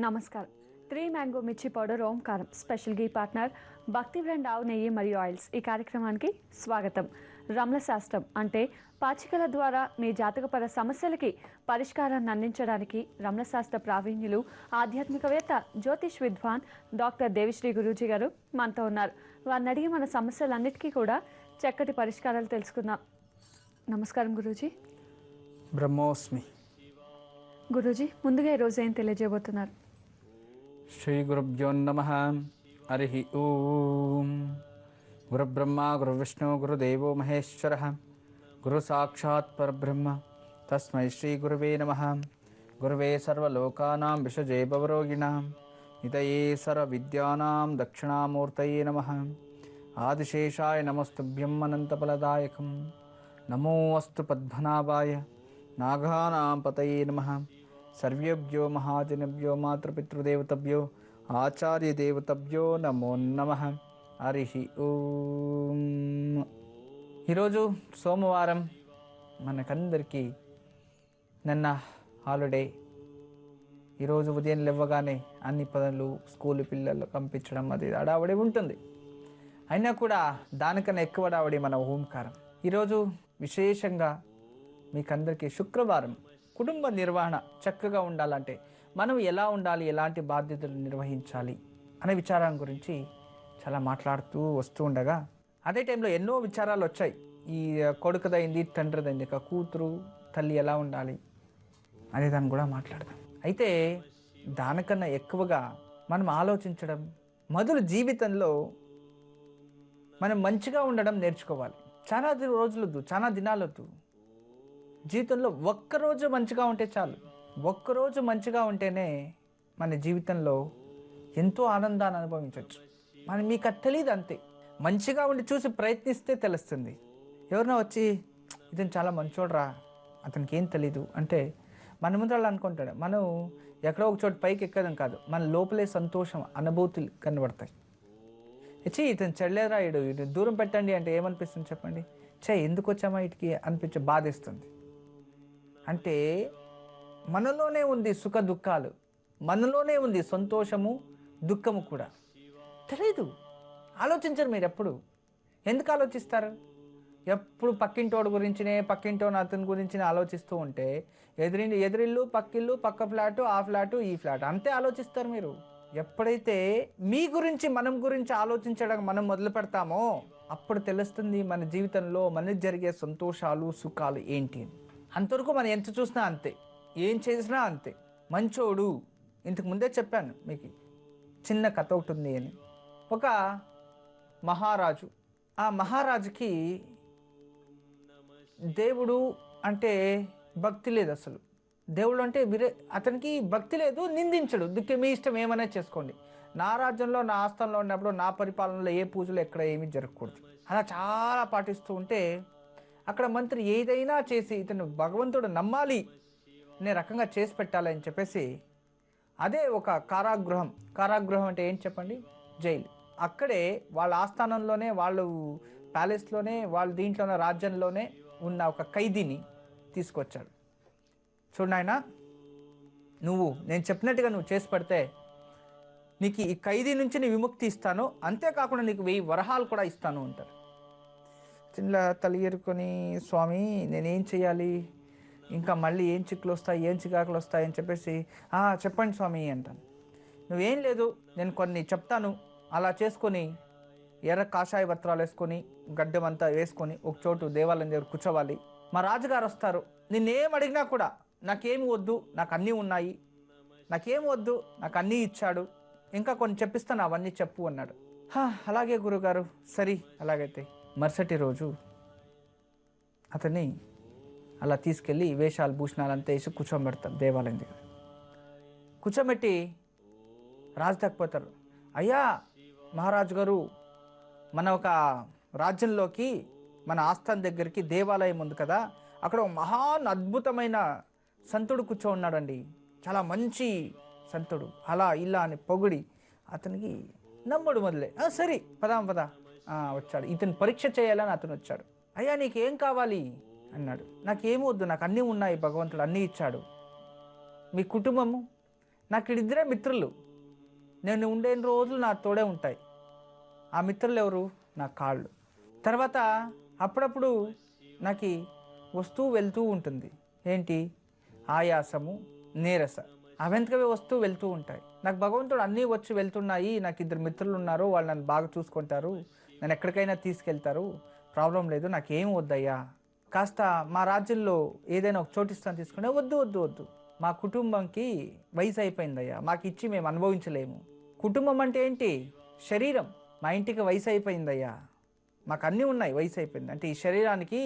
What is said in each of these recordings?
నమస్కారం. 3 మ్యాంగో మిర్చి పౌడర్ ఓంకారం స్పెషల్ గీ పార్ట్నర్ భక్తి బ్రాండ్ ఆవు నెయ్యి మరియు ఆయిల్స్. ఈ కార్యక్రమానికి స్వాగతం. రమణ శాస్త్రం అంటే పాచికల ద్వారా మీ జాతకపర సమస్యలకి పరిష్కారాన్ని అందించడానికి రమణ శాస్త్ర ప్రావీణ్యులు ఆధ్యాత్మికవేత్త జ్యోతిష్ విద్వాన్ డాక్టర్ దేవిశ్రీ గురూజీ గారు మనతో ఉన్నారు. వారిని అడిగి మన సమస్యలన్నిటికీ కూడా చక్కటి పరిష్కారాలు తెలుసుకుందాం. నమస్కారం గురూజీ. బ్రహ్మోస్మి. గురూజీ, ముందుగా ఈరోజు ఏం తెలియజేయబోతున్నారు? శ్రీ గురుభ్యో నమః. హరి ఓం. గురుబ్రహ్మ గురువిష్ణు గురుదేవో మహేశ్వరః గురు సాక్షాత్ పరబ్రహ్మ తస్మై శ్రీ గురువే నమః. గురువే సర్వలోకానాం విషజే భవరోగిణాం నితయే సర్వవిద్యానాం దక్షిణామూర్తయే నమః. ఆదిశేషాయ నమస్తుభ్యం అనంతఫలదాయకం. నమో అస్తు పద్మనాభాయ నాగానాం పతయే నమః. సర్వేభ్యో మహాజనభ్యో మాతృపితృదేవతభ్యో ఆచార్యదేవతభ్యో నమో నమః. హరి ఓం. ఈరోజు సోమవారం, మనకందరికీ నిన్న హాలిడే. ఈరోజు ఉదయం లేవగానే అన్ని పనులు, స్కూల్ పిల్లలు పంపించడం, అది హడావడి ఉంటుంది. అయినా కూడా దానికన్నా ఎక్కువ హడావడి మన ఓంకారం. ఈరోజు విశేషంగా మీకందరికీ శుక్రవారం కుటుంబ నిర్వహణ చక్కగా ఉండాలంటే మనం ఎలా ఉండాలి, ఎలాంటి బాధ్యతలు నిర్వహించాలి అనే విచారం గురించి చాలా మాట్లాడుతూ వస్తూ ఉండగా అదే టైంలో ఎన్నో విచారాలు వచ్చాయి. ఈ కొడుకుదైంది, తండ్రిదైంది, ఇక కూతురు, తల్లి ఎలా ఉండాలి అనే దాన్ని కూడా మాట్లాడదాం. అయితే దానికన్నా ఎక్కువగా మనం ఆలోచించడం మొదలు జీవితంలో మనం మంచిగా ఉండడం నేర్చుకోవాలి. చాలా రోజులొద్దు, చాలా దినాలొద్దు. జీవితంలో ఒక్కరోజు మంచిగా ఉంటే చాలు. ఒక్కరోజు మంచిగా ఉంటేనే మన జీవితంలో ఎంతో ఆనందాన్ని అనుభవించవచ్చు. మీకు అది తెలియదు, అంతే. మంచిగా ఉండి చూసి ప్రయత్నిస్తే తెలుస్తుంది. ఎవరినో వచ్చి ఇతను చాలా మంచోడ్రా, అతనికి ఏం తెలీదు అంటే మన ముందు వాళ్ళు అనుకుంటాడు. మనం ఎక్కడో ఒక చోటు పైకి ఎక్కడం కాదు, మన లోపలే సంతోషం, అనుభూతులు కనబడతాయి. ఇతను చెల్లేరా, ఇటు దూరం పెట్టండి అంటే ఏమనిపిస్తుంది చెప్పండి? ఎందుకు వచ్చామా ఇటుకి అనిపించే బాధేస్తుంది. అంటే మనలోనే ఉంది సుఖ దుఃఖాలు, మనలోనే ఉంది సంతోషము, దుఃఖము కూడా. తెలీదు, ఆలోచించరు. మీరు ఎప్పుడు ఎందుకు ఆలోచిస్తారు? ఎప్పుడు పక్కింటోడు గురించినే, పక్కింటోని అతని గురించినే ఆలోచిస్తూ ఉంటే ఎదురిల్లు, పక్కిల్లు, పక్క ఫ్లాటు, ఆ ఫ్లాటు, ఈ ఫ్లాట్ అంతే ఆలోచిస్తారు మీరు. ఎప్పుడైతే మీ గురించి, మనం గురించి ఆలోచించడం మనం మొదలు పెడతామో అప్పుడు తెలుస్తుంది మన జీవితంలో మనకి జరిగే సంతోషాలు, సుఖాలు ఏంటి. అంతవరకు మనం ఎంత చూసినా అంతే, ఏం చేసినా అంతే. మంచోడు, ఇంతకు ముందే చెప్పాను మీకు, చిన్న కథ ఒకటి ఉంది అని. ఒక మహారాజు, ఆ మహారాజుకి దేవుడు అంటే భక్తి లేదు. అసలు దేవుడు అంటే అతనికి భక్తి లేదు. నిందించడు, మీ ఇష్టం ఏమైనా చేసుకోండి, నా రాజ్యంలో, నా ఆస్థానంలో ఉన్నప్పుడు, నా పరిపాలనలో ఏ పూజలు ఎక్కడ ఏమీ జరగకూడదు, అలా చాలా పాటిస్తూ ఉంటే అక్కడ మంత్రి ఏదైనా చేసి ఇతను భగవంతుడు నమ్మాలి అనే రకంగా చేసి పెట్టాలని చెప్పేసి అదే ఒక కారాగృహం. కారాగృహం అంటే ఏంటి చెప్పండి? జైలు. అక్కడే వాళ్ళ ఆస్థానంలోనే, వాళ్ళు ప్యాలెస్లోనే, వాళ్ళ దీంట్లోనే, రాజ్యంలోనే ఉన్న ఒక ఖైదీని తీసుకొచ్చాడు. చూడాయన, నేను చెప్పినట్టుగా నువ్వు చేసి పెడితే నీకు ఈ ఖైదీ నుంచి నీ విముక్తి ఇస్తాను, అంతేకాకుండా నీకు 1000 వరహాలు కూడా ఇస్తాను అంటారు. చిన్న తల ఎరుకొని, స్వామి నేనేం చేయాలి, ఇంకా మళ్ళీ ఏం చిక్కులు వస్తాయి, ఏం చికాకులు వస్తాయని చెప్పేసి, చెప్పండి స్వామి అంటాను. నువ్వేం లేదు, నేను కొన్ని చెప్తాను, అలా చేసుకొని ఎర్ర కాషాయ వస్త్రాలు వేసుకొని, గడ్డమంతా వేసుకొని ఒక చోటు దేవాలయం దగ్గర కూర్చోవాలి. మా రాజుగారు వస్తారు, నిన్నేం అడిగినా కూడా నాకేమి వద్దు, నాకు అన్నీ ఉన్నాయి, నాకేమి వద్దు, నాకు అన్నీ ఇచ్చాడు, ఇంకా కొన్ని చెప్పిస్తాను, అవన్నీ చెప్పు అన్నాడు. అలాగే గురుగారు, సరే అలాగైతే. మరుసటి రోజు అతన్ని అలా తీసుకెళ్ళి వేషాలు, భూషణాలు అంతా వేసి కూర్చోబెడతారు దేవాలయం దగ్గర. కూర్చోబెట్టి రాజు తగ్గిపోతారు. అయ్యా మహారాజు గారు, మన ఒక రాజ్యంలోకి, మన ఆస్థానం దగ్గరికి దేవాలయం ఉంది కదా, అక్కడ ఒక మహాన్ అద్భుతమైన సంతుడు కూర్చో ఉన్నాడండి, చాలా మంచి సంతుడు, అలా ఇలా అని పొగిడి అతనికి నమ్మడు మొదలే. సరే పద వచ్చాడు. ఇతను పరీక్ష చేయాలని అతను వచ్చాడు. అయ్యా నీకేం కావాలి అన్నాడు. నాకేమీ వద్దు, నాకు అన్నీ ఉన్నాయి, భగవంతుడు అన్నీ ఇచ్చాడు. మీ కుటుంబము, నాకు ఇద్దరే మిత్రులు, నేను ఉండే రోజులు నా తోడే ఉంటాయి. ఆ మిత్రులు ఎవరు? నా కాళ్ళు. తర్వాత అప్పుడప్పుడు నాకు వస్తూ వెళ్తూ ఉంటుంది. ఏంటి? ఆయాసము, నీరస, అవెంతకవే వస్తూ వెళ్తూ ఉంటాయి. నాకు భగవంతుడు అన్నీ వచ్చి వెళ్తున్నాయి. నాకు ఇద్దరు మిత్రులు ఉన్నారు, వాళ్ళు నన్ను బాగా చూసుకుంటారు, నన్ను ఎక్కడికైనా తీసుకెళ్తారు, ప్రాబ్లం లేదు, నాకేం వద్దయ్యా, కాస్త మా రాజ్యంలో ఏదైనా ఒక చోటిస్తాను తీసుకునే. వద్దు వద్దు వద్దు, మా కుటుంబంకి వయసు అయిపోయిందయ్యా, మాకు ఇచ్చి మేము అనుభవించలేము. కుటుంబం అంటే ఏంటి? శరీరం. మా ఇంటికి వయసు అయిపోయిందయ్యా, మాకు అన్నీ ఉన్నాయి, వయసు అయిపోయింది అంటే ఈ శరీరానికి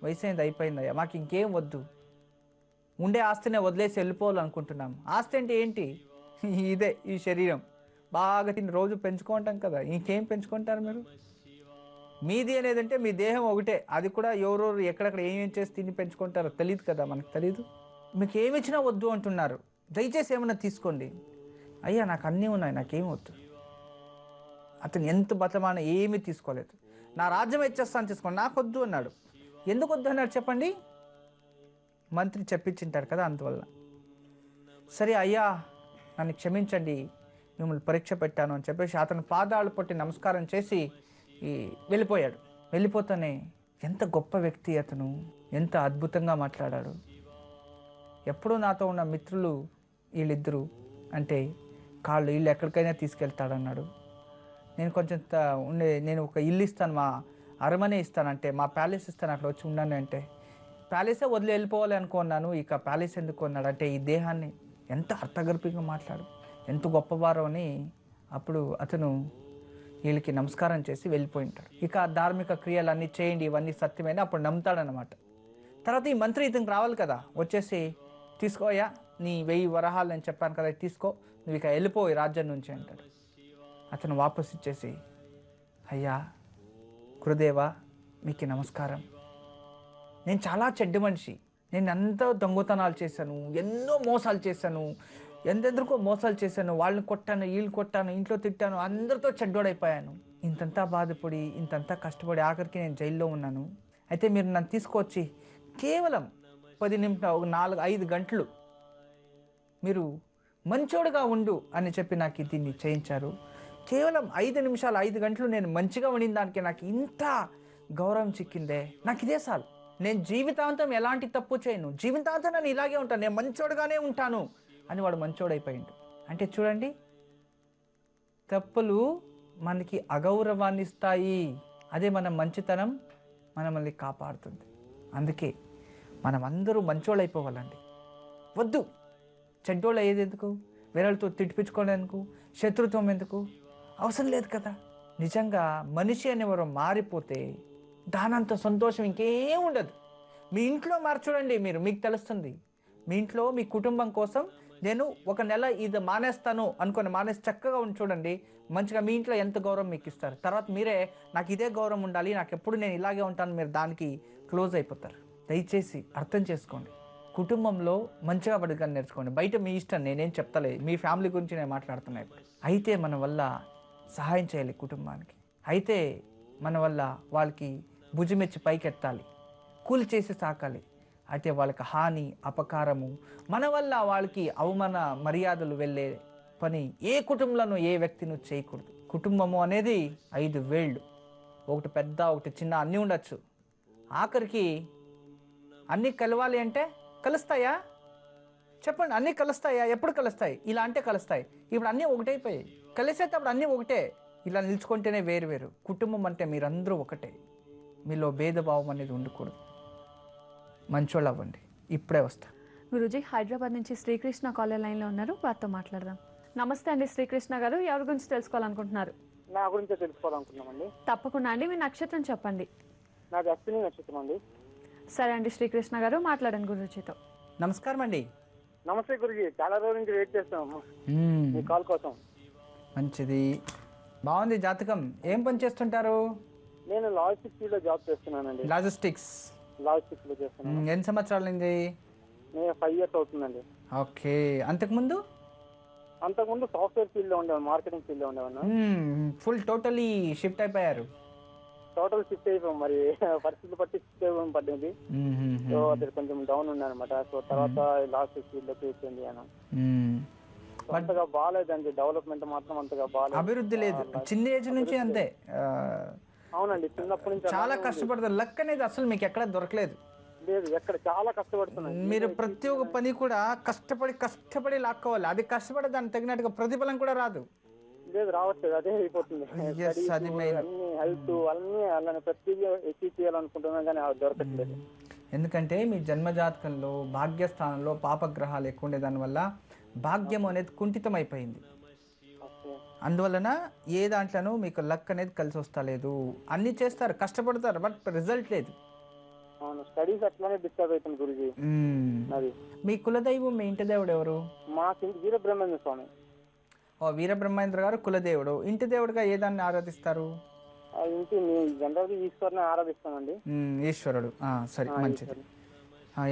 వయసు అయిపోయిందయ్యా, మాకు ఇంకేం వద్దు, ఉండే ఆస్తినే వదిలేసి వెళ్ళిపోవాలనుకుంటున్నాం. ఆస్తి అంటే ఏంటి? ఇదే ఈ శరీరం. బాగా తిని రోజు పెంచుకుంటాం కదా, ఇంకేం పెంచుకుంటారు మీరు? మీది అనేది అంటే మీ దేహం ఒకటే, అది కూడా ఎవరెవరు ఎక్కడెక్కడ ఏమేం చేసి తిని పెంచుకుంటారో తెలియదు కదా, మనకు తెలీదు. మీకు ఏమి ఇచ్చినా వద్దు అంటున్నారు, దయచేసి ఏమైనా తీసుకోండి. అయ్యా నాకు అన్నీ ఉన్నాయి, నాకేం వద్దు. అతను ఎంత బతమాన ఏమీ తీసుకోలేదు. నా రాజ్యం ఇచ్చేస్తాను తీసుకోండి, నాకు వద్దు అన్నాడు. ఎందుకు వద్దు అన్నాడు చెప్పండి? మంత్రి చెప్పించింటారు కదా, అందువల్ల. సరే అయ్యా నన్ను క్షమించండి, మిమ్మల్ని పరీక్ష పెట్టాను అని చెప్పేసి అతను పాదాలు పట్టి నమస్కారం చేసి వెళ్ళిపోయాడు. వెళ్ళిపోతానే ఎంత గొప్ప వ్యక్తి అతను, ఎంత అద్భుతంగా మాట్లాడాడు. ఎప్పుడూ నాతో ఉన్న మిత్రులు వీళ్ళిద్దరూ అంటే కాళ్ళు, వీళ్ళు ఎక్కడికైనా తీసుకెళ్తాడన్నాడు. నేను కొంచెం నేను ఒక ఇల్లు ఇస్తాను, మా అరమనే ఇస్తానంటే, మా ప్యాలెస్ ఇస్తాను, అక్కడ వచ్చి ఉన్నాను అంటే, ప్యాలెసే వదిలి వెళ్ళిపోవాలి అనుకున్నాను, ఇక ప్యాలెస్ ఎందుకు అన్నాడు. అంటే ఈ దేహాన్ని ఎంత అర్థగర్భిగా మాట్లాడు, ఎంత గొప్పవారో అని. అప్పుడు అతను వీళ్ళకి నమస్కారం చేసి వెళ్ళిపోయి ఉంటాడు. ఇక ధార్మిక క్రియలన్నీ చేయండి, ఇవన్నీ సత్యమైన అప్పుడు నమ్ముతాడనమాట. తర్వాత ఈ మంత్రి ఇతనికి రావాలి కదా, వచ్చేసి తీసుకోయా నీ 1000 వరహాలు నేను చెప్పాను కదా, తీసుకో, నువ్వు ఇక వెళ్ళిపోయి రాజ్యం నుంచి అంటాడు. అతను వాపస్ ఇచ్చేసి, అయ్యా గురుదేవా మీకు నమస్కారం, నేను చాలా చెడ్డ మనిషి, నేను ఎంతో దొంగతనాలు చేశాను, ఎన్నో మోసాలు చేశాను, ఎందెందుకో మోసాలు చేశాను, వాళ్ళని కొట్టాను, వీళ్ళు కొట్టాను, ఇంట్లో తిట్టాను, అందరితో చెడ్డోడైపోయాను, ఇంతంతా బాధపడి ఇంతంతా కష్టపడి ఆఖరికి నేను జైల్లో ఉన్నాను. అయితే మీరు నన్ను తీసుకొచ్చి కేవలం 10 నిమిషాలు, 4-5 గంటలు మీరు మంచోడుగా ఉండు అని చెప్పి నాకు దీన్ని చేయించారు. కేవలం 5 నిమిషాలు, 5 గంటలు నేను మంచిగా ఉండిన దానికి నాకు ఇంత గౌరవం చిక్కిందే, నాకు ఇదే చాలు, నేను జీవితాంతం ఎలాంటి తప్పు చేయను, జీవితాంతం నేను ఇలాగే ఉంటాను, నేను మంచోడుగానే ఉంటాను అని వాడు మంచోడైపోయిండు. అంటే చూడండి, తప్పులు మనకి అగౌరవాన్ని ఇస్తాయి, అదే మన మంచితనం మనల్ని కాపాడుతుంది. అందుకే మనం అందరూ మంచోళ్ళు అయిపోవాలండి. వద్దు చెడ్డోళ్ళు అయ్యేది ఎందుకు, వేరేతో తిట్టిపించుకోవడానికి, శత్రుత్వం ఎందుకు, అవసరం లేదు కదా. నిజంగా మనిషి అనేవారు మారిపోతే దానంత సంతోషం ఇంకేం ఉండదు. మీ ఇంట్లో మార్చూడండి, మీకు తెలుస్తుంది. మీ ఇంట్లో మీ కుటుంబం కోసం నేను 1 నెల ఇది మానేస్తాను అనుకుని మానేసి చక్కగా ఉండి చూడండి, మంచిగా మీ ఇంట్లో ఎంత గౌరవం మీకు ఇస్తారు. తర్వాత మీరే నాకు ఇదే గౌరవం ఉండాలి, నాకు ఎప్పుడు నేను ఇలాగే ఉంటాను, మీరు దానికి క్లోజ్ అయిపోతారు. దయచేసి అర్థం చేసుకోండి, కుటుంబంలో మంచిగా బతకని నేర్చుకోండి. బయట మీ ఇష్టం, నేనేం చెప్తలే, మీ ఫ్యామిలీ గురించి నేను మాట్లాడుతున్నా ఇప్పుడు. అయితే మన వల్ల సహాయం చేయాలి కుటుంబానికి, అయితే మన వల్ల వాళ్ళకి భుజమెచ్చి పైకెత్తాలి, కూలి చేసి సాకాలి. అయితే వాళ్ళకి హాని అపకారము, మన వల్ల వాళ్ళకి అవమాన మర్యాదలు వెళ్ళే పని ఏ కుటుంబంలోనూ ఏ వ్యక్తిని చేయకూడదు. కుటుంబము అనేది 5 వేళ్ళు, ఒకటి పెద్ద ఒకటి చిన్న అన్నీ ఉండొచ్చు. ఆఖరికి అన్నీ కలవాలి అంటే కలుస్తాయా చెప్పండి? అన్నీ కలుస్తాయా? ఎప్పుడు కలుస్తాయి? ఇలా అంటే కలుస్తాయి. ఇప్పుడు అన్నీ ఒకటైపోయాయి, కలిసేటప్పుడు అన్నీ ఒకటే. ఇలా నిలుచుకుంటేనే వేరు వేరు. కుటుంబం అంటే మీరందరూ ఒకటే, మీలో భేదభావం అనేది ఉండకూడదు. మంచోళ్ళు అవ్వండి. ఇప్పుడే వస్తా. గురూజీ హైదరాబాద్ నుంచి శ్రీకృష్ణ కాలర్ లైన్లో ఉన్నారు, వారితో మాట్లాడదాం. నమస్తే అండి శ్రీకృష్ణ గారు, ఎవరి గురించి తెలుసుకోవాలనుకుంటున్నారు? నా గురించి తెలుసుకోవాలనుకున్నామండి. తప్పకుండా అండి, మీ నక్షత్రం చెప్పండి. నాది అశ్విని నక్షత్రం అండి. సరే అండి శ్రీకృష్ణ గారు, మాట్లాడండి గురూజీతో. నమస్కారం అండి. నమస్తే గురుజీ, చాలా రోజుల నుంచి వెయిట్ చేస్తున్నాము మీ కాల్ కోసం. మంచిది, బాగుంది జాతకం. ఏం పని చేస్తుంటారు? నేను లాజిస్టిక్స్ ఫీల్డ్ లో జాబ్ చేస్తున్నానండి. లాజిస్టిక్స్ లో చేస్తున్నాను. ఎన్ని సంవత్సరాలు అయింది? నేను 5 years అవుతుందండి. ఓకే, అంతకుముందు సాఫ్ట్వేర్ ఫీల్డ్ లో ఉండేవాను, మార్కెటింగ్ ఫీల్డ్ లో ఉండేవాను. ఫుల్ టోటలీ షిఫ్ట్ అయిపోయారు. టోటల్ షిఫ్ట్ అయిపోయాం, మరి పరిస్థితులు బట్టి షిఫ్ట్ అయిపోవడం పడింది. సో అది కొంచెం డౌన్ ఉన్నానమాట. సో తర్వాత లాజిస్టిక్స్ ఫీల్డ్ లోకి చేంజ్ అయ్యాను. అంతగా బాగాలేదండి, డెవలప్మెంట్ మాత్రం అంతగా బాగాలేదు. అభివృద్ధి లేదు, చిన్న ఏజ్ నుంచి అంతే. అవునండి, చిన్నప్పటి నుంచి చాలా కష్టపడతారు. లక్ అనేది అసలు మీకు ఎక్కడ దొరకలేదు. లేదు, ఎక్కడ చాలా కష్టపడుతున్నాను. మీరు ప్రతి ఒక్క పని కూడా కష్టపడి లాక్కోవాలి. అది కష్టపడి దానికి తగినట్టుగా ప్రతిఫలం కూడా రాదు. లేదు, రావట్లేదు, అదే అయిపోతుంది. అది మెయిన్. అన్ని హెల్త్ అన్ని అలానే ప్రతిదీ అచీవ్ చేయాలనుకుంటున్నాను కానీ అది దొరకట్లేదు. ఎందుకంటే మీ జన్మజాతకంలో భాగ్యస్థానంలో పాపగ్రహాలు ఎక్కువ ఉండే దానివల్ల భాగ్యం అనేది కుంఠితం అయిపోయింది. అందువలన ఏ దాంట్లోనూ మీకు లక్ అనేది కలిసి వస్తలేదు. అన్ని చేస్తారు, కష్టపడతారు, బట్ రిజల్ట్ లేదు. అవును, స్టడీస్ అట్లానే డిస్టర్బ్ అవుతుంది గురుజీ. అది మీ కులదైవం, మీ ఇంటి దేవుడు ఎవరు? మా వీరబ్రహ్మేంద్ర స్వామి. ఓ, వీరబ్రహ్మేంద్ర గారు కులదేవుడు. ఇంటి దేవుడుగా ఏ దాన్ని ఆరాధిస్తారు? ఇంటి జనరల్గా ఈశ్వరుని ఆరాధిస్తామండి. ఈశ్వరుడు, సరే, మంచిది.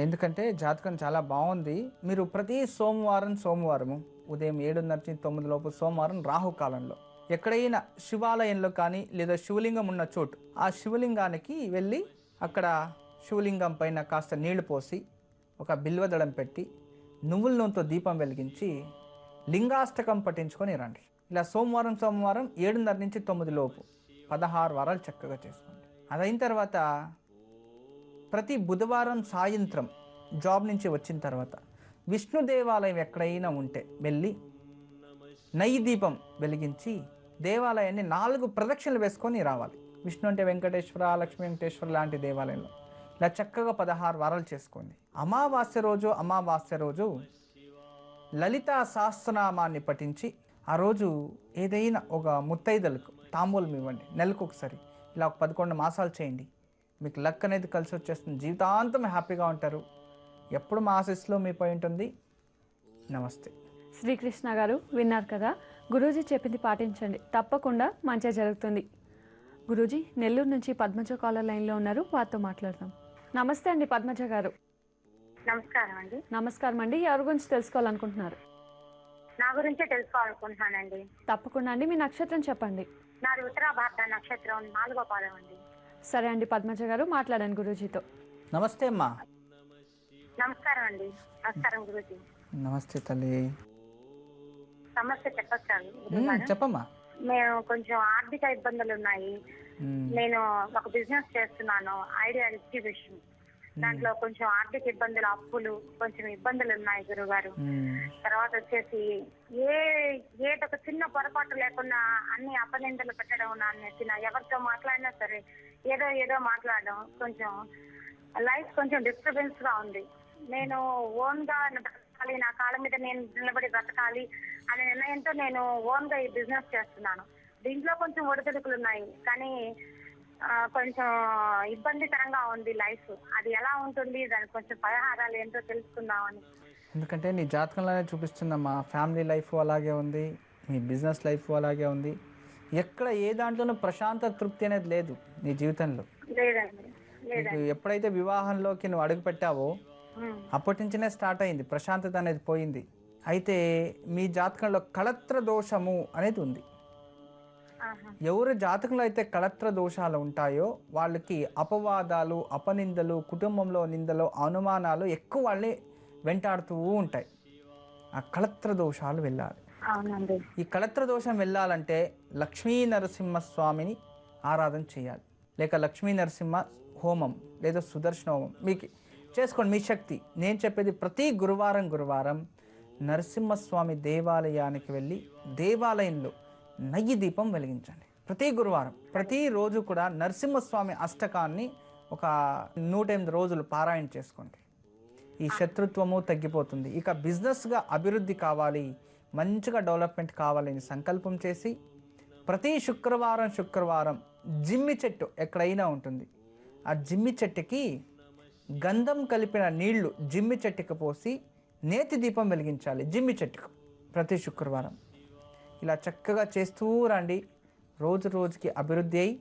ఎందుకంటే జాతకం చాలా బాగుంది. మీరు ప్రతి సోమవారము ఉదయం 7:30 నుంచి 9 లోపు సోమవారం రాహుకాలంలో ఎక్కడైనా శివాలయంలో కానీ లేదా శివలింగం ఉన్న చోటు ఆ శివలింగానికి వెళ్ళి అక్కడ శివలింగం పైన కాస్త నీళ్లు పోసి ఒక బిల్వదళం పెట్టి నువ్వుల నూనెతో దీపం వెలిగించి లింగాష్టకం పఠించుకొని రండి. ఇలా సోమవారం 7:30 నుంచి 9 లోపు 16 వారాలు చక్కగా చేసుకోండి. అదైన తర్వాత ప్రతి బుధవారం సాయంత్రం జాబ్ నుంచి వచ్చిన తర్వాత విష్ణు దేవాలయం ఎక్కడైనా ఉంటే వెళ్ళి నెయ్యి దీపం వెలిగించి దేవాలయాన్ని 4 ప్రదక్షిణలు వేసుకొని రావాలి. విష్ణు అంటే వెంకటేశ్వర, లక్ష్మీ వెంకటేశ్వర లాంటి దేవాలయంలో ఇలా చక్కగా 16 వారాలు చేసుకోండి. అమావాస్య రోజు లలితా సహస్రనామాన్ని పఠించి ఆ రోజు ఏదైనా ఒక ముత్తైదలకు తాంబూలం ఇవ్వండి. నెలకు ఒకసారి ఇలా 11 మాసాలు చేయండి. మీకు లక్ అనేది కలిసి వచ్చేస్తుంది. జీవితాంతం హ్యాపీగా ఉంటారు. ఎప్పుడు మా ఆశీస్సులో మీ పై ఉంటుంది. నమస్తే. శ్రీకృష్ణ గారు విన్నారు కదా, గురూజీ చెప్పింది పాటించండి, తప్పకుండా మంచిగా జరుగుతుంది. గురూజీ నెల్లూరు నుంచి పద్మజ కాలర్ లైన్లో ఉన్నారు, వారితో మాట్లాడదాం. నమస్తే అండి పద్మజ గారు. నమస్కారం అండి. నమస్కారం అండి. ఎవరి గురించి తెలుసుకోవాలనుకుంటున్నారు? నా గురించే తెలుసుకోవాలనుకుంటున్నానండి. తప్పకుండా అండి, మీ నక్షత్రం చెప్పండి. నాది ఉత్తరాభాద్ర నక్షత్రం, 4వ పాదం అండి. సరే అండి పద్మజ గారు, మాట్లాడండి గురూజీతో. నమస్తే అమ్మా. నమస్కారం అండి. నమస్కారం గురూజీ. నమస్తే తల్లి. సమస్య చెప్పొచ్చాను. చెప్పమ్మా. మేము కొంచెం ఆర్థిక ఇబ్బందులు ఉన్నాయి. నేను ఒక బిజినెస్ చేస్తున్నాను, ఐడియా డిస్ట్రిబ్యూషన్. దాంట్లో కొంచెం ఆర్థిక ఇబ్బందులు, అప్పులు, కొంచెం ఇబ్బందులు ఉన్నాయి గురుగారు. తర్వాత వచ్చేసి ఏదొక చిన్న పొరపాటు లేకుండా అన్ని అపనిందలు పెట్టడం, ఎవరితో మాట్లాడినా సరే ఏదో మాట్లాడడం, కొంచెం లైఫ్ కొంచెం డిస్టర్బెన్స్ గా ఉంది. నేను ఓన్ గా బ్రతకాలి, నా కాళ్ళ మీద నేను నిలబడి బ్రతకాలి అనే నిర్ణయంతో నేను ఓన్ గా ఈ బిజినెస్ చేస్తున్నాను. దీంట్లో కొంచెం ఒడిదుడుకులు ఉన్నాయి, కానీ కొంచెం ఇబ్బందికరంగా ఉంది లైఫ్. అది ఎలా ఉంటుంది, దానికి కొంచెం పరిహారాలు ఏంటో తెలుసుకుందామని. ఎందుకంటే నీ జాతకంలోనే చూపిస్తుందమ్మా. ఫ్యామిలీ లైఫ్ అలాగే ఉంది, మీ బిజినెస్ లైఫ్ అలాగే ఉంది. ఎక్కడ ఏ దాంట్లోనూ ప్రశాంత తృప్తి అనేది లేదు నీ జీవితంలో. లేదండి. ఎప్పుడైతే వివాహంలోకి నువ్వు అడుగు పెట్టావో అప్పటి నుంచినే స్టార్ట్ అయింది, ప్రశాంతత అనేది పోయింది. అయితే మీ జాతకంలో కళత్ర దోషము అనేది ఉంది. ఎవరి జాతకంలో అయితే కళత్ర దోషాలు ఉంటాయో వాళ్ళకి అపవాదాలు, అపనిందలు, కుటుంబంలో నిందలు, అనుమానాలు ఎక్కువ వాళ్ళని వెంటాడుతూ ఉంటాయి. ఆ కళత్ర దోషాలు వెళ్ళాలి. ఈ కళత్ర దోషం వెళ్ళాలంటే లక్ష్మీ నరసింహస్వామిని ఆరాధన చేయాలి, లేక లక్ష్మీ నరసింహ హోమం లేదా సుదర్శన హోమం మీకు చేసుకోండి, మీ శక్తి. నేను చెప్పేది ప్రతి గురువారం నరసింహస్వామి దేవాలయానికి వెళ్ళి దేవాలయంలో నెయ్యి దీపం వెలిగించండి. ప్రతి గురువారం, ప్రతిరోజు కూడా నరసింహస్వామి అష్టకాన్ని ఒక 108 రోజులు పారాయణ చేసుకోండి. ఈ శత్రుత్వము తగ్గిపోతుంది. ఇక బిజినెస్గా అభివృద్ధి కావాలి, మంచిగా డెవలప్మెంట్ కావాలని సంకల్పం చేసి ప్రతి శుక్రవారం జిమ్మి చెట్టు ఎక్కడైనా ఉంటుంది, ఆ జిమ్మి చెట్టుకి గంధం కలిపిన నీళ్లు జిమ్మి చెట్టుకు పోసి నేతి దీపం వెలిగించాలి. జిమ్మి చెట్టుకు ప్రతి శుక్రవారం ఇలా చక్కగా చేస్తూ రండి. రోజుకి అభివృద్ధి అయి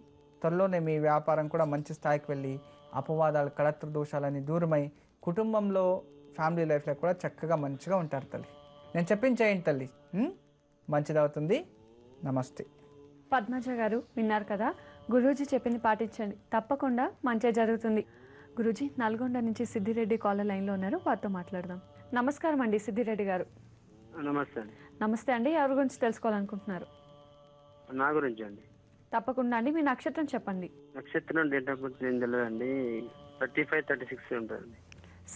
త్వరలోనే మీ వ్యాపారం కూడా మంచి స్థాయికి వెళ్ళి అపవాదాలు, కళత్ర దోషాలని దూరమై కుటుంబంలో, ఫ్యామిలీ లైఫ్లో కూడా చక్కగా మంచిగా ఉంటారు తల్లి. నేను చెప్పించేయండి తల్లి, మంచిదవుతుంది. నమస్తే. పద్మజ గారు విన్నారు కదా, గురూజీ చెప్పింది పాటించండి, తప్పకుండా మంచిగా జరుగుతుంది. గురూజీ నల్గొండ నుంచి సిద్ధిరెడ్డి కాలర్ లైన్లో ఉన్నారు, వారితో మాట్లాడదాం. నమస్కారం అండి సిద్ధిరెడ్డి గారు. నమస్తే. నమస్తే అండి, ఎవరి గురించి తెలుసుకోవాలనుకుంటున్నారు? నా గురించి అండి. తప్పకుండా అండి, మీ నక్షత్రం చెప్పండి. నక్షత్రం డేట్ ఆఫ్ బర్త్ ఏం తెలియదండి. 35, 36 ఉంటుందండి.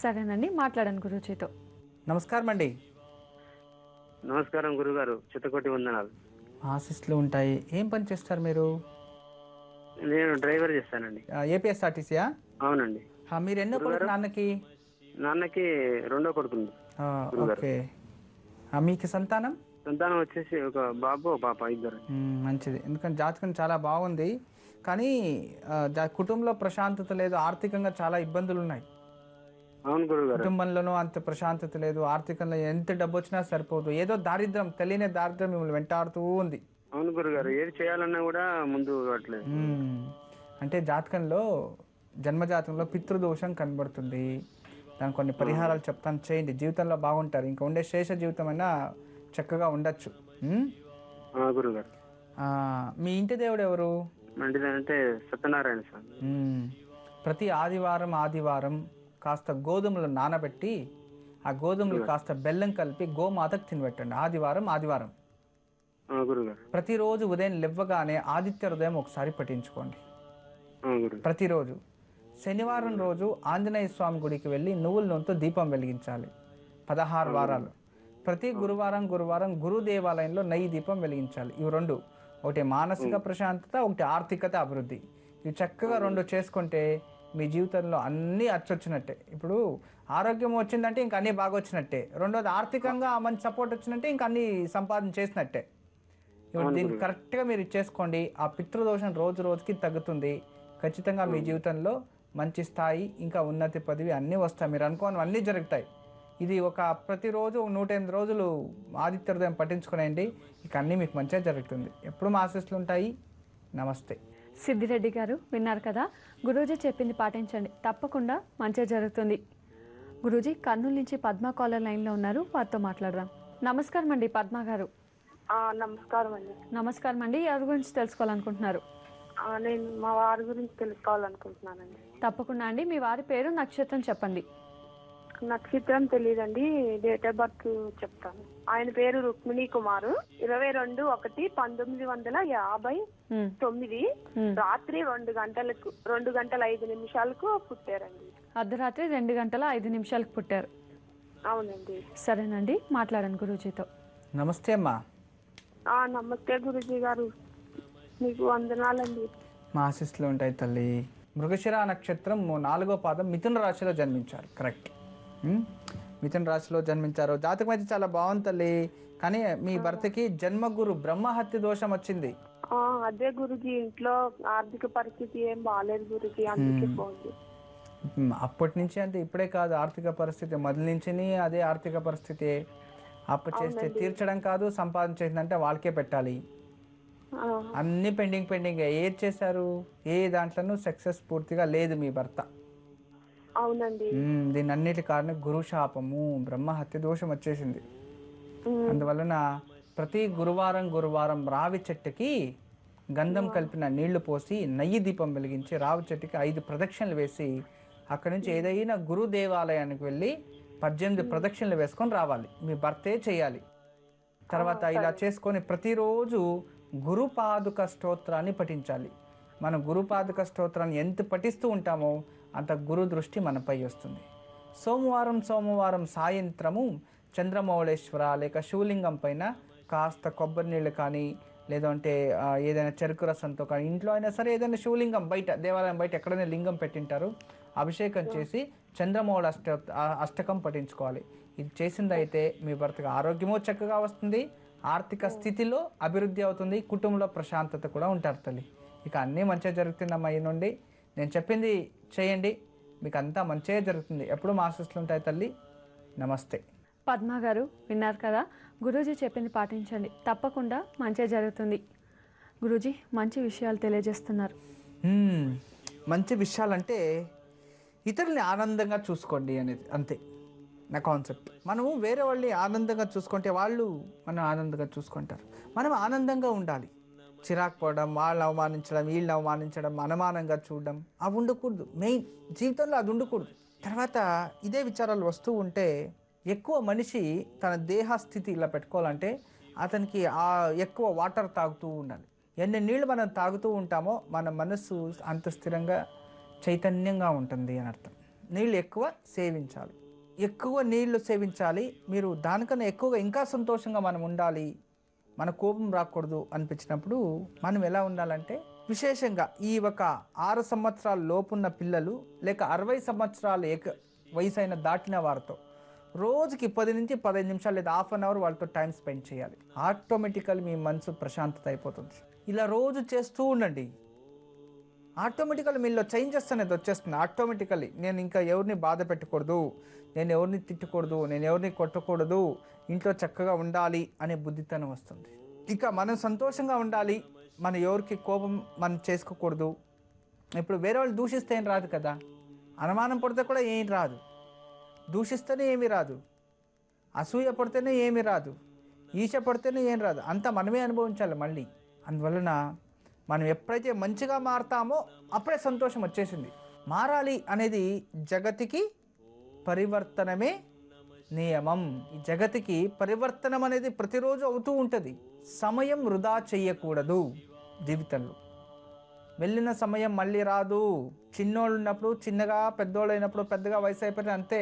సరేనండి, మాట్లాడండి గురూజీతో. నమస్కారం అండి. నమస్కారం గురుగారు, చిత్తకోటి వందనాలు. ఆశీస్సులు ఉంటాయి. ఏం పని చేస్తారు మీరు? నేను డ్రైవర్ చేస్తానండి. ఏపీఎస్ఆర్టీసీయా? అవునండి. మీరు ఎన్నో కొడుకు నాన్నకి? నాన్నకి రెండో కొడుకుంది. ఓకే. మీకు సంతానం? సంతానం వచ్చేసి ఒక బాబు ఒక పాప, ఇద్దరు. మంచిది, ఎందుకంటే జాతకం చాలా బాగుంది. కానీ కుటుంబంలో ప్రశాంతత లేదు, ఆర్థికంగా చాలా ఇబ్బందులు ఉన్నాయి. అవును గురుగారు. కుటుంబంలోనూ అంత ప్రశాంతత లేదు, ఆర్థికంగా ఎంత డబ్బు వచ్చినా సరిపోదు, ఏదో దారిద్ర్యం, తెలియని దారిద్ర్యం మిమ్మల్ని వెంటాడుతూ ఉంది. అవును గురుగారు, ఏది చేయాలన్నా కూడా ముందు అట్లేదు. అంటే జాతకంలో, జన్మజాతకంలో పితృదోషం కనబడుతుంది. దానికి కొన్ని పరిహారాలు చెప్తాను, చేయండి, జీవితంలో బాగుంటారు. ఇంకా ఉండే శేష జీవితం అయినా చక్కగా ఉండొచ్చు. గురుగారు, మీ ఇంటి దేవుడు ఎవరు? అంటే సత్యనారాయణ స్వామి. ప్రతి ఆదివారం కాస్త గోధుమలు నానబెట్టి ఆ గోధుమలు కాస్త బెల్లం కలిపి గోమాతకు తినబెట్టండి. ఆదివారం గురుగారు. ప్రతిరోజు ఉదయం లేవగానే ఆదిత్య హృదయం ఒకసారి పఠించుకోండి ప్రతిరోజు. శనివారం రోజు ఆంజనేయ స్వామి గుడికి వెళ్ళి నువ్వుల నూనెతో దీపం వెలిగించాలి 16 వారాలు. ప్రతి గురువారం గురు దేవాలయంలో నెయ్యి దీపం వెలిగించాలి. ఇవి రెండు, ఒకటి మానసిక ప్రశాంతత, ఒకటి ఆర్థికత అభివృద్ధి. ఇవి చక్కగా రెండు చేసుకుంటే మీ జీవితంలో అన్నీ అచ్చొచ్చినట్టే. ఇప్పుడు ఆరోగ్యం వచ్చిందంటే ఇంక అన్నీ బాగా వచ్చినట్టే. రెండోది ఆర్థికంగా మంచి సపోర్ట్ వచ్చినట్టే, ఇంక అన్నీ సంపాదన చేసినట్టే. ఇప్పుడు దీన్ని కరెక్ట్గా మీరు చేసుకోండి. ఆ పితృదోషం రోజు రోజుకి తగ్గుతుంది. ఖచ్చితంగా మీ జీవితంలో మంచి స్థాయి, ఇంకా ఉన్నతి పదవి అన్నీ వస్తాయి. మీరు అనుకోని అన్నీ జరుగుతాయి. ఇది ఒక ప్రతిరోజు 108 రోజులు ఆదిత్య హృదయం పట్టించుకునేయండి, ఇక అన్నీ మీకు మంచిగా జరుగుతుంది. ఎప్పుడు మా ఆశీస్సులు ఉంటాయి. నమస్తే. సిద్ధిరెడ్డి గారు విన్నారు కదా, గురూజీ చెప్పింది పాటించండి, తప్పకుండా మంచిగా జరుగుతుంది. గురూజీ కర్నూలు నుంచి పద్మా కాలర్ లైన్లో ఉన్నారు, వారితో మాట్లాడదాం. నమస్కారం అండి పద్మా గారు. నమస్కారం అండి. ఎవరి గురించి తెలుసుకోవాలనుకుంటున్నారు? నేను మా వారి గురించి తెలుసుకోవాలనుకుంటున్నానండి. తప్పకుండా అండి, మీ వారి పేరు నక్షత్రం చెప్పండి. నక్షత్రం తెలియదండి, డేట్ ఆఫ్ బర్త్ చెప్తాను. ఆయన పేరు రుక్మిణి కుమారు. 22/1/1959 రాత్రి 2:05 పుట్టారండి. అర్ధరాత్రి 2:05 పుట్టారు. అవునండి. సరేనండి, మాట్లాడండి గురూజీతో. నమస్తే అమ్మా. నమస్తే గురూజీ గారు, మీకు వందనాలండి. మా ఆశీస్సులు ఉంటాయి తల్లి. మృగశిర నక్షత్రం 4వ పాదం మిథున రాశిలో జన్మించారు. కరెక్ట్, మిథున రాశిలో జన్మించారు. జాతకం అయితే చాలా బాగుంది తల్లి. కానీ మీ భర్తకి జన్మగురు బ్రహ్మహత్య దోషం వచ్చింది. అదే గురుజీ, ఇంట్లో ఆర్థిక పరిస్థితి ఏం బాగాలేదు గురుజీ, అందుకే బాగుంది. అప్పటి నుంచి అంటే ఇప్పుడే కాదు, ఆర్థిక పరిస్థితి మొదలు నుంచి అదే ఆర్థిక పరిస్థితి. అప్పు చేస్తే తీర్చడం కాదు, సంపాదన చేసిందంటే వాళ్ళకే పెట్టాలి. అన్ని పెండింగ్. ఏది చేశారు, ఏ దాంట్లోనూ సక్సెస్ పూర్తిగా లేదు మీ భర్త. అవునండి. దీని అన్నిటి కారణం గురు శాపము, బ్రహ్మహత్య దోషం వచ్చేసింది. అందువలన ప్రతి గురువారం రావి చెట్టుకి గంధం కలిపిన నీళ్లు పోసి నెయ్యి దీపం వెలిగించి రావి చెట్టుకి 5 ప్రదక్షిణలు వేసి అక్కడి నుంచి ఏదైనా గురు దేవాలయానికి వెళ్ళి 18 ప్రదక్షిణలు వేసుకొని రావాలి. మీ భర్తే చేయాలి. తర్వాత ఇలా చేసుకొని ప్రతిరోజు గురుపాదుక స్తోత్రాన్ని పఠించాలి. మనం గురుపాదుక స్తోత్రాన్ని ఎంత పఠిస్తూ ఉంటామో అంత గురు దృష్టి మనపై వస్తుంది. సోమవారం సాయంత్రము చంద్రమౌళేశ్వర లేక శివలింగం పైన కాస్త కొబ్బరి నీళ్ళు కానీ, లేదంటే ఏదైనా చెరుకు రసంతో కానీ, ఇంట్లో అయినా సరే ఏదైనా శివలింగం బయట, దేవాలయం బయట ఎక్కడైనా లింగం పెట్టింటారు, అభిషేకం చేసి చంద్రమౌళ అష్టకం పఠించుకోవాలి. ఇది చేసిందైతే మీ భర్తకు ఆరోగ్యము చక్కగా వస్తుంది, ఆర్థిక స్థితిలో అభివృద్ధి అవుతుంది, కుటుంబంలో ప్రశాంతత కూడా ఉంటారు తల్లి. ఇక అన్నీ మంచిగా జరుగుతుందమ్మా. ఈ నుండి నేను చెప్పింది చేయండి, మీకు అంతా మంచిగా జరుగుతుంది. ఎప్పుడు మా ఆశీస్సులు ఉంటాయి తల్లి. నమస్తే. పద్మ గారు విన్నారు కదా, గురూజీ చెప్పింది పాటించండి, తప్పకుండా మంచిగా జరుగుతుంది. గురూజీ మంచి విషయాలు తెలియజేస్తున్నారు. మంచి విషయాలంటే ఇతరుల్ని ఆనందంగా చూసుకోండి అనేది, అంతే నా కాన్సెప్ట్. మనము వేరే వాళ్ళని ఆనందంగా చూసుకుంటే వాళ్ళు మనం ఆనందంగా చూసుకుంటారు. మనం ఆనందంగా ఉండాలి. చిరాకు పడడం, వాళ్ళని అవమానించడం, వీళ్ళని అవమానించడం, అనుమానంగా చూడడం అవి ఉండకూడదు. మెయిన్ జీవితంలో అది ఉండకూడదు. తర్వాత ఇదే విచారాలు వస్తూ ఉంటే ఎక్కువ మనిషి తన దేహస్థితి ఇలా పెట్టుకోవాలంటే అతనికి ఎక్కువ వాటర్ తాగుతూ ఉండాలి. ఎన్ని నీళ్ళు మనం తాగుతూ ఉంటామో మన మనస్సు అంత స్థిరంగా చైతన్యంగా ఉంటుంది అని అర్థం. నీళ్ళు ఎక్కువ సేవించాలి, ఎక్కువ నీళ్లు సేవించాలి. మీరు దానికన్నా ఎక్కువగా ఇంకా సంతోషంగా మనం ఉండాలి, మన కోపం రాకూడదు అనిపించినప్పుడు మనం ఎలా ఉండాలంటే, విశేషంగా ఈ ఒక 6 సంవత్సరాల లోపున్న పిల్లలు లేక 60 సంవత్సరాల వయసు అయిన దాటిన వారితో రోజుకి 10 నుంచి 15 నిమిషాలు లేదా హాఫ్ అన్ అవర్ వాళ్ళతో టైం స్పెండ్ చేయాలి. ఆటోమేటికల్ మీ మనసు ప్రశాంతత అయిపోతుంది. ఇలా రోజు చేస్తూ ఉండండి. ఆటోమేటికల్ మీలో చేంజెస్ అనేది వచ్చేస్తుంది. ఆటోమేటికల్లీ నేను ఇంకా ఎవరిని బాధ పెట్టకూడదు, నేను ఎవరిని తిట్టకూడదు, నేను ఎవరిని కొట్టకూడదు, ఇంట్లో చక్కగా ఉండాలి అనే బుద్ధితనం వస్తుంది. ఇక మనం సంతోషంగా ఉండాలి, మనం ఎవరికి కోపం మనం చేసుకోకూడదు. ఇప్పుడు వేరే వాళ్ళు దూషిస్తే ఏం రాదు కదా, అనుమానం పడితే కూడా ఏం రాదు, దూషిస్తేనే ఏమీ రాదు, అసూయ పడితేనే ఏమీ రాదు, ఈశ పడితేనే ఏం రాదు, అంతా మనమే అనుభవించాలి మళ్ళీ. అందువలన మనం ఎప్పుడైతే మంచిగా మారుతామో అప్పుడే సంతోషం వచ్చేసింది. మారాలి అనేది జగతికి పరివర్తనమే నియమం. ఈ జగతికి పరివర్తనం అనేది ప్రతిరోజు అవుతూ ఉంటుంది. సమయం వృధా చెయ్యకూడదు. జీవితంలో వెళ్ళిన సమయం మళ్ళీ రాదు. చిన్నోళ్ళు ఉన్నప్పుడు చిన్నగా, పెద్దోళ్ళు అయినప్పుడు పెద్దగా, వయసు అయిపోయినా అంతే.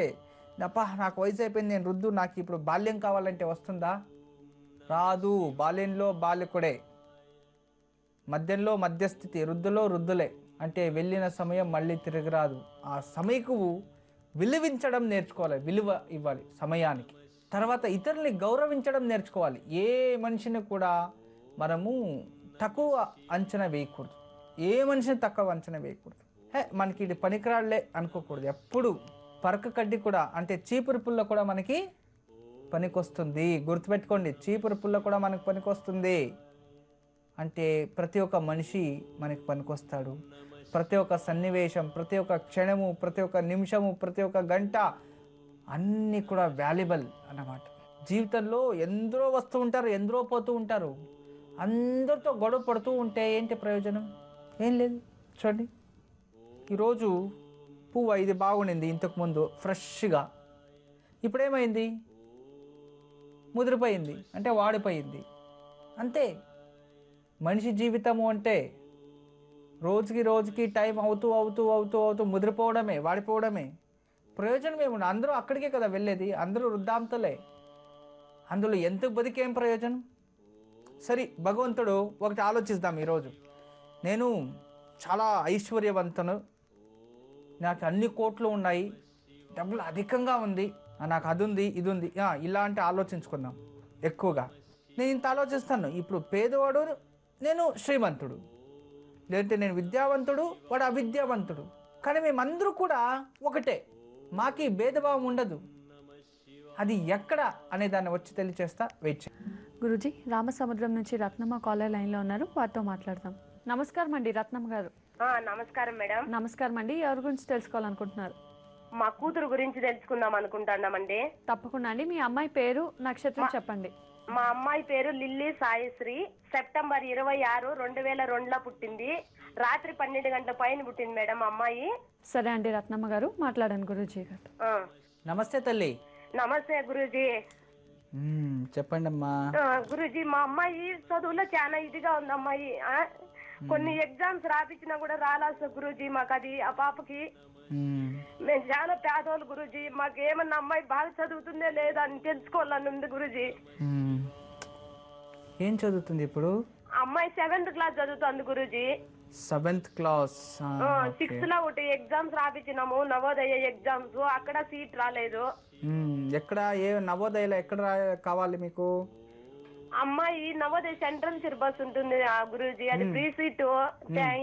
నాకు వయసు అయిపోయింది, నేను వృద్ధు, నాకు ఇప్పుడు బాల్యం కావాలంటే వస్తుందా? రాదు. బాల్యంలో బాల్యకుడే, మధ్యంలో మధ్యస్థితి, వృద్ధులో వృద్ధులే. అంటే వెళ్ళిన సమయం మళ్ళీ తిరిగి రాదు. ఆ సమయకు విలువించడం నేర్చుకోవాలి, విలువ ఇవ్వాలి సమయానికి. తర్వాత ఇతరుల్ని గౌరవించడం నేర్చుకోవాలి. ఏ మనిషిని కూడా మనము తక్కువ అంచనా వేయకూడదు, ఏ మనిషిని తక్కువ అంచనా వేయకూడదు. మనకి ఇది పనికిరాళ్లే అనుకోకూడదు. ఎప్పుడు పరక కడ్డి కూడా, అంటే చీపురు పుల్ల కూడా మనకి పనికొస్తుంది. గుర్తుపెట్టుకోండి, చీపురు పుల్ల కూడా మనకు పనికొస్తుంది. అంటే ప్రతి ఒక్క మనిషి మనకి పనికొస్తాడు. ప్రతి ఒక్క సన్నివేశం, ప్రతి ఒక్క క్షణము, ప్రతి ఒక్క నిమిషము, ప్రతి ఒక్క గంట అన్నీ కూడా వాల్యుబుల్ అన్నమాట. జీవితంలో ఎందరో వస్తూ ఉంటారు, ఎందరో పోతూ ఉంటారు. అందరితో గొడవ పడుతూ ఉంటే ఏంటి ప్రయోజనం? ఏం లేదు. చూడండి, ఈరోజు పువ్వు ఇది బాగుండింది ఇంతకుముందు ఫ్రెష్గా, ఇప్పుడేమైంది? ముదిరిపోయింది, అంటే వాడిపోయింది. అంతే మనిషి జీవితము అంటే. రోజుకి రోజుకి టైం అవుతూ అవుతూ అవుతూ అవుతూ ముదిరిపోవడమే, వాడిపోవడమే. ప్రయోజనం ఏముండదు. అందరూ అక్కడికే కదా వెళ్ళేది, అందరూ వృద్ధాంతులే. అందులో ఎందుకు బతికేం ప్రయోజనం? సరే, భగవంతుడు ఒకటి ఆలోచిద్దాం. ఈరోజు నేను చాలా ఐశ్వర్యవంతును, నాకు అన్ని కోట్లు ఉన్నాయి, డబ్బులు అధికంగా ఉంది, నాకు అది ఉంది, ఇది ఉంది, ఇలాంటి ఆలోచించుకుందాం ఎక్కువగా. నేను ఇంత ఆలోచిస్తాను. ఇప్పుడు పేదవాడు, నేను శ్రీమంతుడు, లేదంటే నేను విద్యావంతుడు, వాడు అవిద్యావంతుడు. కానీ మేమందరూ కూడా ఒకటే, మాకి భేదభావం ఉండదు. అది ఎక్కడ అనే దాన్ని వచ్చి తెలియచేస్తా. వెయిట్ చేయండి. గురూజీ, రామసముద్రం నుంచి రత్నమ్మ కాలర్ లైన్లో ఉన్నారు, వారితో మాట్లాడదాం. నమస్కారం అండి రత్నమ్మ గారు. నమస్కారం మేడం. నమస్కారం అండి. ఎవరి గురించి తెలుసుకోవాలనుకుంటున్నారు? మా కూతురు గురించి తెలుసుకుందాం అనుకుంటున్నామండి. తప్పకుండా అండి. మీ అమ్మాయి పేరు, నక్షత్రం చెప్పండి. మా అమ్మాయి పేరు లిల్లీ సాయిశ్రీ. సెప్టెంబర్ 26, 2002లో పుట్టింది. రాత్రి 12 గంటల పైన పుట్టింది మేడం అమ్మాయి. సరే అండి రత్నమ్మ గారు, మాట్లాడండి గురూజీ గారు. నమస్తే తల్లి. నమస్తే గురూజీ. చెప్పండి అమ్మా. గురూజీ, మా అమ్మాయి చదువులో చాలా ఇదిగా ఉంది అమ్మాయి. కొన్ని ఎగ్జామ్స్ రాపించినా కూడా రాలేదు గురూజీ మాకు. అది ఆ పాపకి మేము చాలా పేదోళ్ళు గురూజీ. మాకు ఏమన్నా అమ్మాయి బాగా చదువుతుందే లేదా అని తెలుసుకోవాలని ఉంది గురూజీ. ఏం చదువుతుంది ఇప్పుడు? అమ్మాయి 7th క్లాస్ చదువుతుంది గురూజీ. 7th class. 6th లో ఒకటి ఎగ్జామ్స్ రాపించినాము, నవోదయ ఎగ్జామ్స్. అక్కడ సీట్ రాలేదు. ఎక్కడ, ఏ నవోదయలో ఎక్కడ కావాలి మీకు? అమ్మాయి నవోదయ సెంట్రల్ సిలబస్ ఉంటుంది గురూజీ, అది ఫ్రీ సీట్.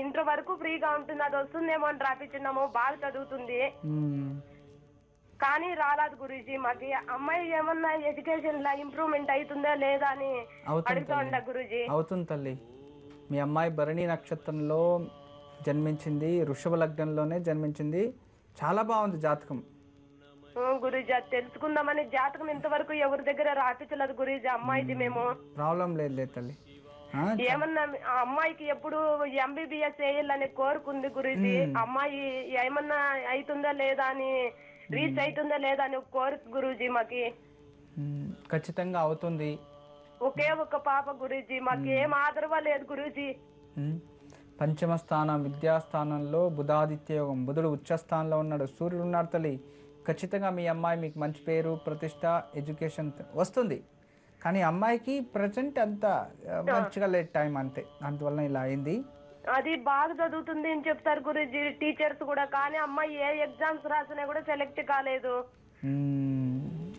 ఇంటర్ వరకు ఫ్రీగా ఉంటుంది, అది వస్తుందేమో అని రాపించినాము. బాగా చదువుతుంది కానీ రాలేదు గురూజీ మాకి. అమ్మాయి ఏమన్నా ఎడ్యుకేషన్ లా ఇంప్రూవ్మెంట్ అవుతుందా లేదా అని అడుగుతా ఉండ గురూజీ. అవుతుంది తల్లి. మీ అమ్మాయి భరణి నక్షత్రంలో జన్మించింది, వృషభ లగ్నంలోనే జన్మించింది. చాలా బాగుంది జాతకం గురూజీ. అది తెలుసుకుందామని జాతకం ఇంతవరకు ఎవరి దగ్గర రాపించలేదు గురూజీ అమ్మాయిది. మేము ప్రాబ్లం లేదు తల్లి. ఏమన్నా అమ్మాయికి ఎప్పుడు MBBS వేయాలని కోరుకుంది గురూజీ. అమ్మాయి ఏమన్నా అవుతుందా లేదా అని, రీచ్ అవుతుందా లేదా అని కోరిక గురూజీ మాకి. ఖచ్చితంగా అవుతుంది. ఒకే ఒక పాప గురూజీ, మాకేం ఆదరవ లేదు గురూజీ. పంచమ స్థానం విద్యాస్థానంలో బుధాదిత్య యోగం, బుధుడు ఉచ్చస్థానంలో ఉన్నాడు, సూర్యుడు ఉన్నాడు తల్లి. ఖచ్చితంగా మీ అమ్మాయి మీకు మంచి పేరు ప్రతిష్ట ఎడ్యుకేషన్ వస్తుంది. కానీ అమ్మాయికి ప్రజెంట్ అంత మంచిగా లేదు టైం, అంతే. అందువల్ల ఇలా అయింది. అది బాగా చదువుతుంది అని చెప్తారు గురూజీ టీచర్స్ కూడా, కానీ అమ్మాయి ఏ ఎగ్జామ్స్ రాసినా కూడా సెలెక్ట్ కాలేదు.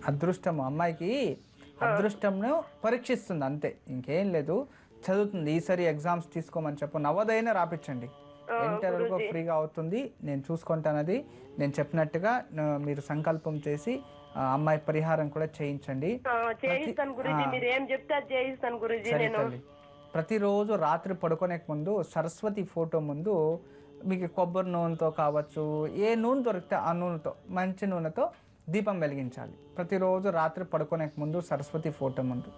అదృష్టము, అమ్మాయికి అదృష్టంను పరీక్షిస్తుంది అంతే, ఇంకేం లేదు. చదువుతుంది. ఈసారి ఎగ్జామ్స్ తీసుకోమని చెప్పు, నవోదయనే రాపించండి. ఇంటర్ వరకు ఫ్రీగా అవుతుంది, నేను చూసుకుంటానది. నేను చెప్పినట్టుగా మీరు సంకల్పం చేసి అమ్మాయి పరిహారం కూడా చేయించండి. సరే తల్లి, ప్రతిరోజు రాత్రి పడుకునే ముందు సరస్వతి ఫోటో ముందు మీకు కొబ్బరి నూనెతో కావచ్చు, ఏ నూనె దొరికితే ఆ నూనెతో, మంచి నూనెతో దీపం వెలిగించాలి ప్రతిరోజు రాత్రి పడుకునే ముందు సరస్వతి ఫోటో ముందు.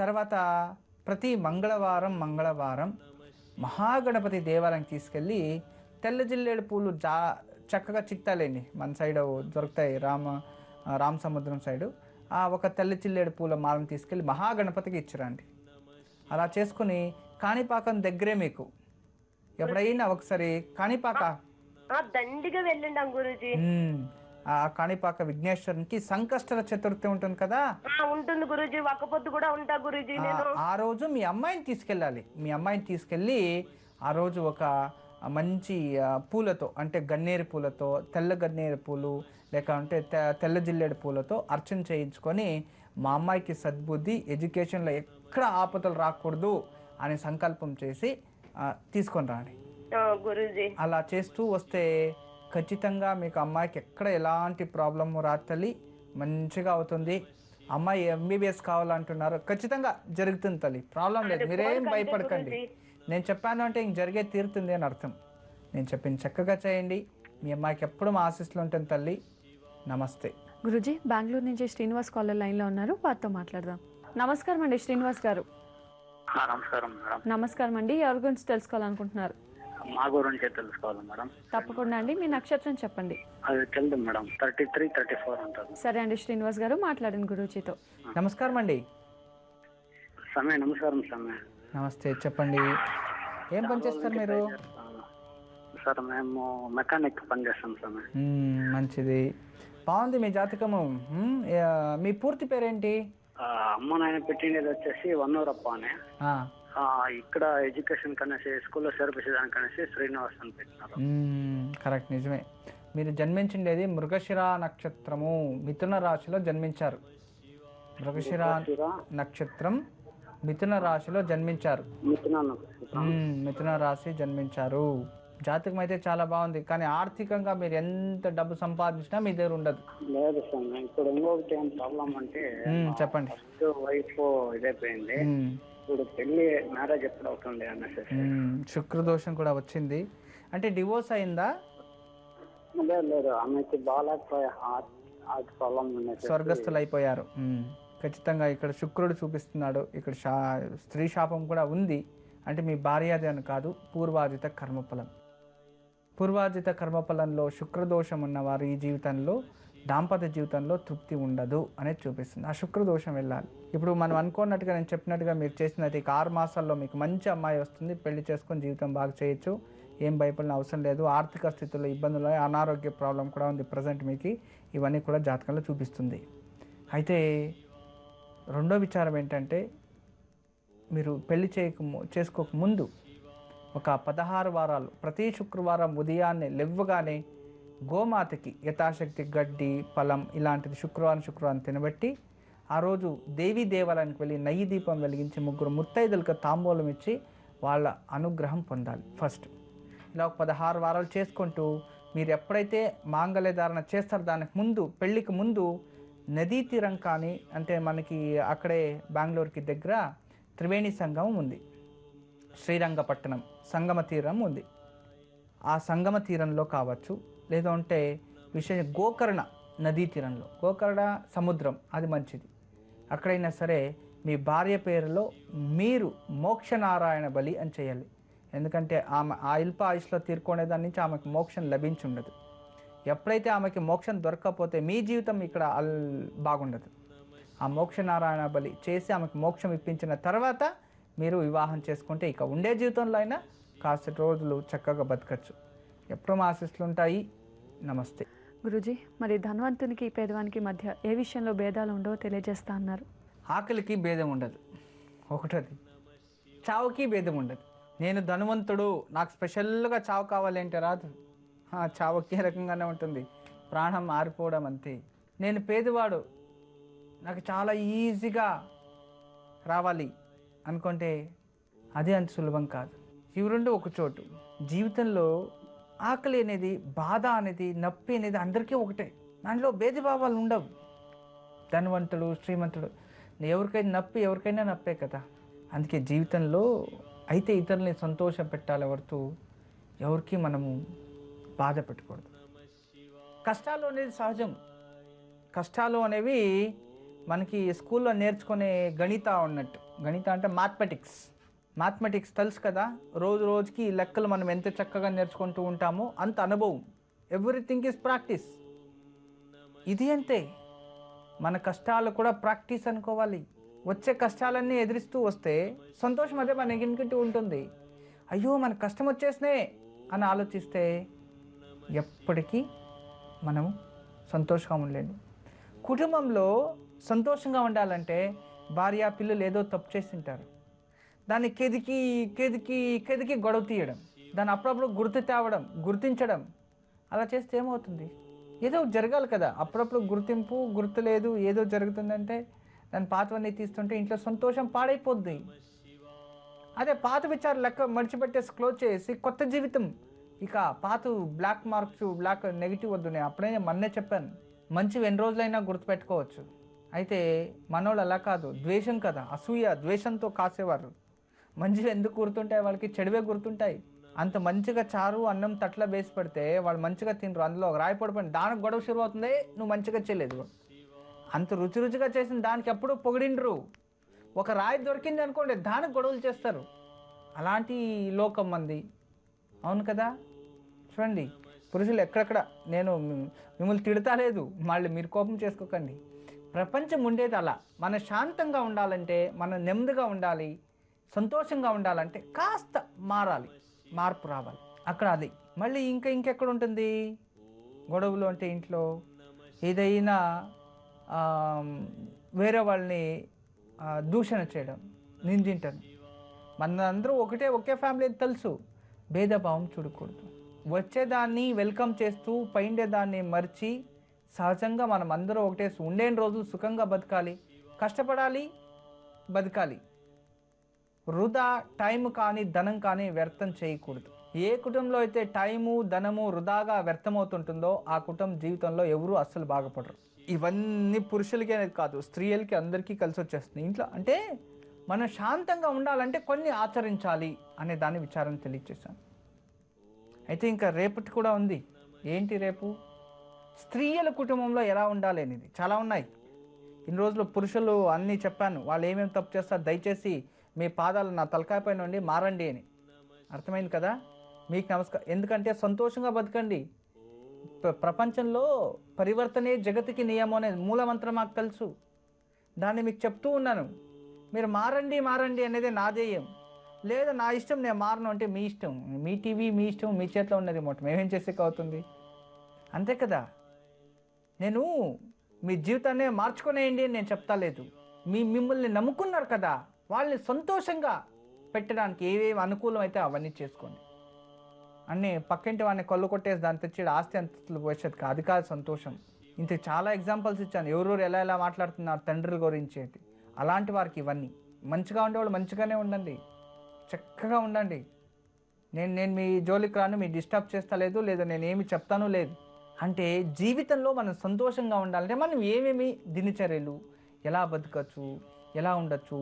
తర్వాత ప్రతి మంగళవారం మహాగణపతి దేవాలయం తీసుకెళ్ళి తెల్ల జిల్లేడు పూలు చక్కగా చిక్తాలేండి, మన సైడ్ దొరుకుతాయి, రామ సముద్రం సైడు. ఒక తెల్ల జిల్లేడు పూల మాలను తీసుకెళ్ళి మహాగణపతికి ఇచ్చిరండి. అలా చేసుకుని కాణిపాకం దగ్గరే మీకు ఎప్పుడైనా ఒకసారి కాణిపాక దండిగా వెళ్ళిండాం గురూజీ. ఆ కాణిపాక విఘ్నేశ్వరునికి సంకష్టర చతుర్థి ఉంటుంది కదా, ఉంటుంది గురూజీ. ఒక్క పొద్దు కూడా ఉంటా గురూజీ. ఆ రోజు మీ అమ్మాయిని తీసుకెళ్ళాలి. మీ అమ్మాయిని తీసుకెళ్ళి ఆ రోజు ఒక మంచి పూలతో, అంటే గన్నేరు పూలతో, తెల్ల గన్నేరు పూలు లేకుంటే తెల్ల జిల్లేడు పూలతో అర్చన చేయించుకొని, మా అమ్మాయికి సద్బుద్ధి, ఎడ్యుకేషన్లో ఎక్కడ ఆపదలు రాకూడదు అని సంకల్పం చేసి తీసుకొని రాండి గురూజీ. అలా చేస్తూ వస్తే ఖచ్చితంగా మీకు అమ్మాయికి ఎక్కడ ఎలాంటి ప్రాబ్లము రాదు తల్లి, మంచిగా అవుతుంది. అమ్మాయి ఎంబీబీఎస్ కావాలంటున్నారు, ఖచ్చితంగా జరుగుతుంది తల్లి, ప్రాబ్లం లేదు. మీరేం భయపడకండి. నేను చెప్పాను అంటే ఇంక జరిగే తీరుతుంది అని అర్థం. నేను చెప్పింది చక్కగా చేయండి. మీ అమ్మాయికి ఎప్పుడు మా ఆశీస్సులు ఉంటుంది తల్లి. నమస్తే. గురూజీ, బెంగళూరు నుంచి శ్రీనివాస్ కాలర్ లైన్లో ఉన్నారు, వారితో మాట్లాడదాం. నమస్కారం అండి శ్రీనివాస్ గారు. నమస్కారం మేడం. నమస్కారం అండి, ఎవరి గురించి తెలుసుకోవాలనుకుంటున్నారు? మా గురించి తెలుసుకోవాలి మేడం. తప్పకుండా అండి, మీ నక్షత్రం చెప్పండి. అది తెలుదు మేడం, 33, 34 ఉంటుంది. సరే అండి శ్రీనివాస్ గారు, మాట్లాడండి గురూజీతో. నమస్కారం అండి. నమస్కారం సమయ. నమస్తే, చెప్పండి. ఏం పని చేస్తారు మీరు? సార్ మేము మెకానిక్ పని చేస్తాం సమయ. మంచిది, బాగుంది మీ జాతకము. మీ పూర్తి పేరేంటి? అమ్మ నాయన పెట్టిండేది వచ్చేసి వన్నూరప్ప అని. ఇక్కడ ఎడ్యుకేషన్ కనేసి స్కూల్లో చేర్పించడానికి అనేసి శ్రీనివాస్ అని పెట్టినారు. కరెక్ట్, నిజమే. మీరు జన్మించిండేది మృగశిర నక్షత్రము, మిథున రాశిలో జన్మించారు. మృగశిర నక్షత్రం మిథున రాశిలో జన్మించారు. మిథున రాశి జన్మించారు. జాతకం అయితే చాలా బాగుంది, కానీ ఆర్థికంగా మీరు ఎంత డబ్బు సంపాదించినా మీ దగ్గర ఉండదు. లేదు సార్, ఇప్పుడు ఇంకొకటి ఏం ప్రాబ్లం అంటే చెప్పండి. వైఫ్ ఇదైపోయింది, ఇప్పుడు పెళ్లి మ్యారేజ్ ఎప్పుడు అవుతుంది అనేసి. శుక్రదోషం కూడా వచ్చింది. అంటే డివోర్స్ అయిందా? లేదు, ఆమెకి బాగాలేకపోయా, హార్ట్ ప్రాబ్లం ఉన్నాయి, స్వర్గస్థులు అయిపోయారు. ఖచ్చితంగా ఇక్కడ శుక్రుడు చూపిస్తున్నాడు. ఇక్కడ స్త్రీ శాపం కూడా ఉంది. అంటే మీ భార్యది అని కాదు, పూర్వార్జిత కర్మఫలం. పూర్వార్జిత కర్మఫలంలో శుక్రదోషం ఉన్నవారు ఈ జీవితంలో, దాంపత్య జీవితంలో తృప్తి ఉండదు అనేది చూపిస్తుంది. ఆ శుక్రదోషం వెళ్ళాలి. ఇప్పుడు మనం అనుకున్నట్టుగా, నేను చెప్పినట్టుగా మీరు చేసినది 6 మాసాల్లో మీకు మంచి అమ్మాయి వస్తుంది, పెళ్లి చేసుకొని జీవితం బాగా చేయొచ్చు, ఏం భయపడిన అవసరం లేదు. ఆర్థిక స్థితిలో ఇబ్బందులు, అనారోగ్య ప్రాబ్లం కూడా ఉంది ప్రజెంట్ మీకు, ఇవన్నీ కూడా జాతకంలో చూపిస్తుంది. అయితే రెండో విచారం ఏంటంటే, మీరు పెళ్లి చేసుకోక ముందు ఒక 16 వారాలు ప్రతి శుక్రవారం ఉదయాన్నే లేవగానే గోమాతకి యథాశక్తి గడ్డి, ఫలం ఇలాంటిది శుక్రవారం తినబెట్టి, ఆ రోజు దేవీ దేవాలయానికి వెళ్ళి నెయ్యి దీపం వెలిగించి 3 ముత్తైదులకు తాంబూలం ఇచ్చి వాళ్ళ అనుగ్రహం పొందాలి ఫస్ట్. ఇలా ఒక 16 వారాలు చేసుకుంటూ మీరు ఎప్పుడైతే మాంగళ్య ధారణ చేస్తారో దానికి ముందు, పెళ్ళికి ముందు నదీ తీరం కానీ, అంటే మనకి అక్కడే బెంగళూరుకి దగ్గర త్రివేణి సంగమం ఉంది, శ్రీరంగపట్టణం సంగమ తీరం ఉంది. ఆ సంగమ తీరంలో కావచ్చు, లేదంటే గోకర్ణ నదీ తీరంలో, గోకర్ణ సముద్రం అది మంచిది. అక్కడైనా సరే మీ భార్య పేరులో మీరు మోక్షనారాయణ బలి అని చేయాలి. ఎందుకంటే ఆమె ఆ ఆయుష్లో తీరుకునే దాని నుంచి ఆమెకు మోక్షం లభించుండదు. ఎప్పుడైతే ఆమెకి మోక్షం దొరకకపోతే మీ జీవితం ఇక్కడ బాగుండదు. ఆ మోక్ష నారాయణ బలి చేసి ఆమెకు మోక్షం ఇప్పించిన తర్వాత మీరు వివాహం చేసుకుంటే ఇక ఉండే జీవితంలో అయినా కాస్త రోజులు చక్కగా బతకచ్చు. ఎప్పుడూ మా ఆశీస్సులు ఉంటాయి. నమస్తే. గురూజీ, మరి ధనవంతునికి పేదవానికి మధ్య ఏ విషయంలో భేదాలు ఉండవో తెలియజేస్తా అన్నారు. ఆకలికి భేదం ఉండదు, ఒకటది. చావుకి భేదం ఉండదు. నేను ధనవంతుడు, నాకు స్పెషల్గా చావు కావాలి అంటే రాదు. చావుకి రకంగానే ఉంటుంది, ప్రాణం మారిపోవడం అంతే. నేను పేదవాడు, నాకు చాలా ఈజీగా రావాలి అనుకుంటే అది అంత సులభం కాదు. ఇవి రెండు ఒక చోటు. జీవితంలో ఆకలి అనేది, బాధ అనేది, నొప్పి అనేది అందరికీ ఒకటే. దాంట్లో భేదభావాలు ఉండవు. ధనవంతుడు, శ్రీమంతుడు, ఎవరికైనా నొప్పి, ఎవరికైనా నొప్పే కదా. అందుకే జీవితంలో అయితే ఇతరుల్ని సంతోషం పెట్టాలి, ఎవరికి మనము బాధ పెట్టకూడదు. కష్టాలు అనేది సహజం. కష్టాలు అనేవి మనకి స్కూల్లో నేర్చుకునే గణిత ఉన్నట్టు. గణిత అంటే మ్యాథమెటిక్స్ తెలుసు కదా. రోజు రోజుకి లెక్కలు మనం ఎంత చక్కగా నేర్చుకుంటూ ఉంటామో అంత అనుభవం. Everything is practice. ఇది అంతే, మన కష్టాలు కూడా ప్రాక్టీస్ అనుకోవాలి. వచ్చే కష్టాలన్నీ ఎదిరిస్తూ వస్తే సంతోషం అదే మన ఇంకింటి ఉంటుంది. అయ్యో మన కష్టం వచ్చేసినే అని ఆలోచిస్తే ఎప్పటికీ మనము సంతోషంగా ఉండలేము. కుటుంబంలో సంతోషంగా ఉండాలంటే భార్య పిల్లలు ఏదో తప్పు చేసింటారు, దాన్ని కెదికి గొడవ తీయడం, దాన్ని అప్పుడప్పుడు గుర్తించడం. అలా చేస్తే ఏమవుతుంది? ఏదో జరగాలి కదా. అప్పుడప్పుడు గుర్తు లేదు, ఏదో జరుగుతుందంటే దాని పాతవన్నీ తీస్తుంటే ఇంట్లో సంతోషం పాడైపోద్ది. అదే పాత విచారం లెక్క మడిచిపెట్టేసి క్లోజ్ చేసి కొత్త జీవితం, ఇక పాత బ్లాక్ మార్క్స్, బ్లాక్ నెగిటివ్ వద్దు. నేను అప్పుడే మొన్నే చెప్పాను, మంచివి ఎన్ని రోజులైనా గుర్తుపెట్టుకోవచ్చు. అయితే మనోళ్ళు అలా కాదు, ద్వేషం కదా, అసూయ ద్వేషంతో కాసేవారు. మంచివి ఎందుకు గుర్తుంటాయి వాళ్ళకి? చెడువే గుర్తుంటాయి. అంత మంచిగా చారు అన్నం తట్ల వేసి పెడితే వాళ్ళు మంచిగా తినరు, అందులో రాయి పడిపోయింది, దానికి గొడవ షురు అవుతుంది, నువ్వు మంచిగా చేయలేదు. అంత రుచిగా చేసిన దానికి ఎప్పుడు పొగిడిండ్రు. ఒక రాయి దొరికింది అనుకోండి, దానికి గొడవలు చేస్తారు. అలాంటి లోకం మంది. అవును కదా. చూడండి పురుషులు ఎక్కడెక్కడ, నేను మిమ్మల్ని తిడతా లేదు, మళ్ళీ మీరు కోపం చేసుకోకండి. ప్రపంచం ఉండేది అలా. మనం శాంతంగా ఉండాలంటే, మనం నెమ్మదిగా ఉండాలి, సంతోషంగా ఉండాలంటే కాస్త మార్పు రావాలి. అక్కడ అది మళ్ళీ ఇంకెక్కడ ఉంటుంది గొడవలు అంటే? ఇంట్లో ఏదైనా వేరే వాళ్ళని దూషణ చేయడం, నిందించడం. మనందరూ ఒకే ఫ్యామిలీ తెలుసు. భేదభావం చూడకూడదు. వచ్చేదాన్ని వెల్కమ్ చేస్తూ పైండేదాన్ని మర్చి సహజంగా మనం అందరూ ఒకటే ఉండే రోజులు సుఖంగా బతకాలి, కష్టపడాలి, బతకాలి. వృధా టైం కానీ ధనం కానీ వ్యర్థం చేయకూడదు. ఏ కుటుంబంలో అయితే టైము ధనము వృధాగా వ్యర్థమవుతుంటుందో ఆ కుటుంబం జీవితంలో ఎవరూ అస్సలు బాగుపడరు. ఇవన్నీ పురుషులకే కాదు, స్త్రీలకి అందరికీ కలిసి వచ్చేస్తుంది. ఇంట్లో అంటే మనం శాంతంగా ఉండాలంటే కొన్ని ఆచరించాలి అనే దాన్ని విచారం తెలియచేశాను. అయితే ఇంకా రేపటి కూడా ఉంది. ఏంటి రేపు? స్త్రీల కుటుంబంలో ఎలా ఉండాలి అనేది చాలా ఉన్నాయి. ఇన్ని రోజులు పురుషులు అన్నీ చెప్పాను, వాళ్ళు ఏమేమి తప్పు చేస్తారు, దయచేసి మీ పాదాలు నా తలకాయ పైన నుండి మారండి అని. అర్థమైంది కదా? మీకు నమస్కారం. ఎందుకంటే సంతోషంగా బతకండి. ప్రపంచంలో పరివర్తనే జగతికి నియమం అనేది మూలమంత్రం మాకు తెలుసు. దాన్ని మీకు చెప్తూ ఉన్నాను. మీరు మారండి అనేది నా ధ్యేయం. లేదా నా ఇష్టం, నేను మారను అంటే మీ ఇష్టం, మీ టీవీ మీ ఇష్టం, మీ చేతిలో ఉన్నది రిమోట్, మేమేం చేసేకి అవుతుంది? అంతే కదా. నేను మీ జీవితాన్ని మార్చుకునేయండి అని నేను చెప్తా లేదు. మిమ్మల్ని నమ్ముకున్నారు కదా, వాళ్ళని సంతోషంగా పెట్టడానికి ఏవేవి అనుకూలం అయితే అవన్నీ చేసుకోండి. అన్నీ పక్కింటి వాడిని కొల్లు కొట్టేసి దాన్ని తెచ్చి ఆస్తి అంతస్తులు పోసేది కాదు. అది కాదు సంతోషం. ఇంత చాలా ఎగ్జాంపుల్స్ ఇచ్చాను, ఎవరెవరు ఎలా మాట్లాడుతున్నారు తండ్రుల గురించి ఏంటి. అలాంటి వారికి ఇవన్నీ. మంచిగా ఉండేవాళ్ళు మంచిగానే ఉండండి, చక్కగా ఉండండి. నేను మీ జోలికి రాను, మీ డిస్టర్బ్ చేస్తా లేదు, లేదా నేనేమి చెప్తాను లేదు. అంటే జీవితంలో మనం సంతోషంగా ఉండాలంటే మనం ఏమేమి దినచర్యలు, ఎలా బతకచ్చు, ఎలా ఉండొచ్చు,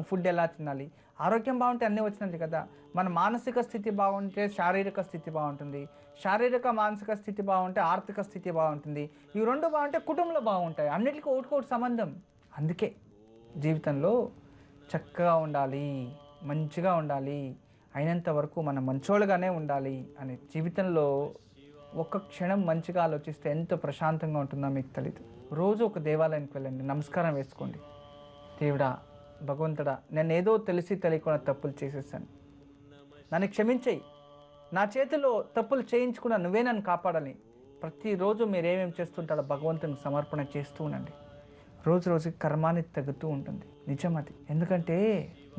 ఫుడ్ ఎలా తినాలి, ఆరోగ్యం బాగుంటే అన్నీ వచ్చినట్టు కదా. మన మానసిక స్థితి బాగుంటే శారీరక స్థితి బాగుంటుంది, శారీరక మానసిక స్థితి బాగుంటే ఆర్థిక స్థితి బాగుంటుంది. ఈ రెండు బాగుంటే కుటుంబంలో బాగుంటాయి. అన్నిటికీ ఒకటికొకటి సంబంధం. అందుకే జీవితంలో చక్కగా ఉండాలి, మంచిగా ఉండాలి, అయినంత వరకు మనం మంచోళ్ళుగానే ఉండాలి అని జీవితంలో ఒక్క క్షణం మంచిగా ఆలోచిస్తే ఎంత ప్రశాంతంగా ఉంటుందో మీకు తెలియదు. రోజు ఒక దేవాలయానికి వెళ్ళండి, నమస్కారం వేసుకోండి. దేవుడా, భగవంతుడా, నేను ఏదో తెలిసి తెలియకుండా తప్పులు చేసేసాను, నన్ను క్షమించేయి, నా చేతిలో తప్పులు చేయించుకున్నా నువ్వే నన్ను కాపాడాలి. ప్రతిరోజు మీరు ఏమేమి చేస్తుంటారో భగవంతునికి సమర్పణ చేస్తూ ఉండండి. రోజు రోజుకి కర్మాన్ని తగ్గుతూ ఉంటుంది. నిజం అది. ఎందుకంటే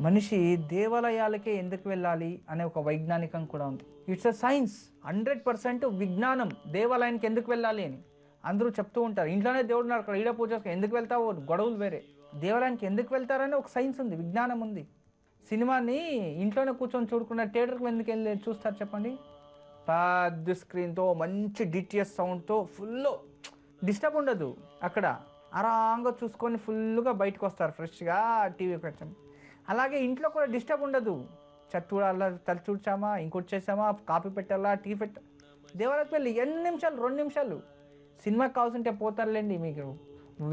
మనిషి దేవాలయాలకే ఎందుకు వెళ్ళాలి అనే ఒక వైజ్ఞానికం కూడా ఉంది. It's a science. 100% విజ్ఞానం. దేవాలయానికి ఎందుకు వెళ్ళాలి అని అందరూ చెప్తూ ఉంటారు. ఇంట్లోనే దేవుడు ఉన్నారు, అక్కడ ఈడ పూజ ఎందుకు వెళ్తావు, గొడవలు వేరే. దేవాలయానికి ఎందుకు వెళ్తారని ఒక సైన్స్ ఉంది, విజ్ఞానం ఉంది. సినిమాని ఇంట్లోనే కూర్చొని చూడకుండా థియేటర్కి ఎందుకు వెళ్ళి చూస్తారు చెప్పండి? పెద్ద స్క్రీన్తో మంచి డిటిఎస్ సౌండ్తో ఫుల్ డిస్టర్బ్ ఉండదు. అక్కడ ఆరాంగా చూసుకొని ఫుల్గా బయటకు వస్తారు ఫ్రెష్గా టీవీ పెట్టాం. అలాగే ఇంట్లో కూడా డిస్టర్బ్ ఉండదు. చూడాలా, తల చూడ్చామా, ఇంకోటి చేసామా, కాఫీ పెట్టాలా, టీ పెట్ట. దేవాలయకి వెళ్ళి 8 నిమిషాలు 2 నిమిషాలు సినిమాకి కావాల్సింటే పోతారులేండి. మీకు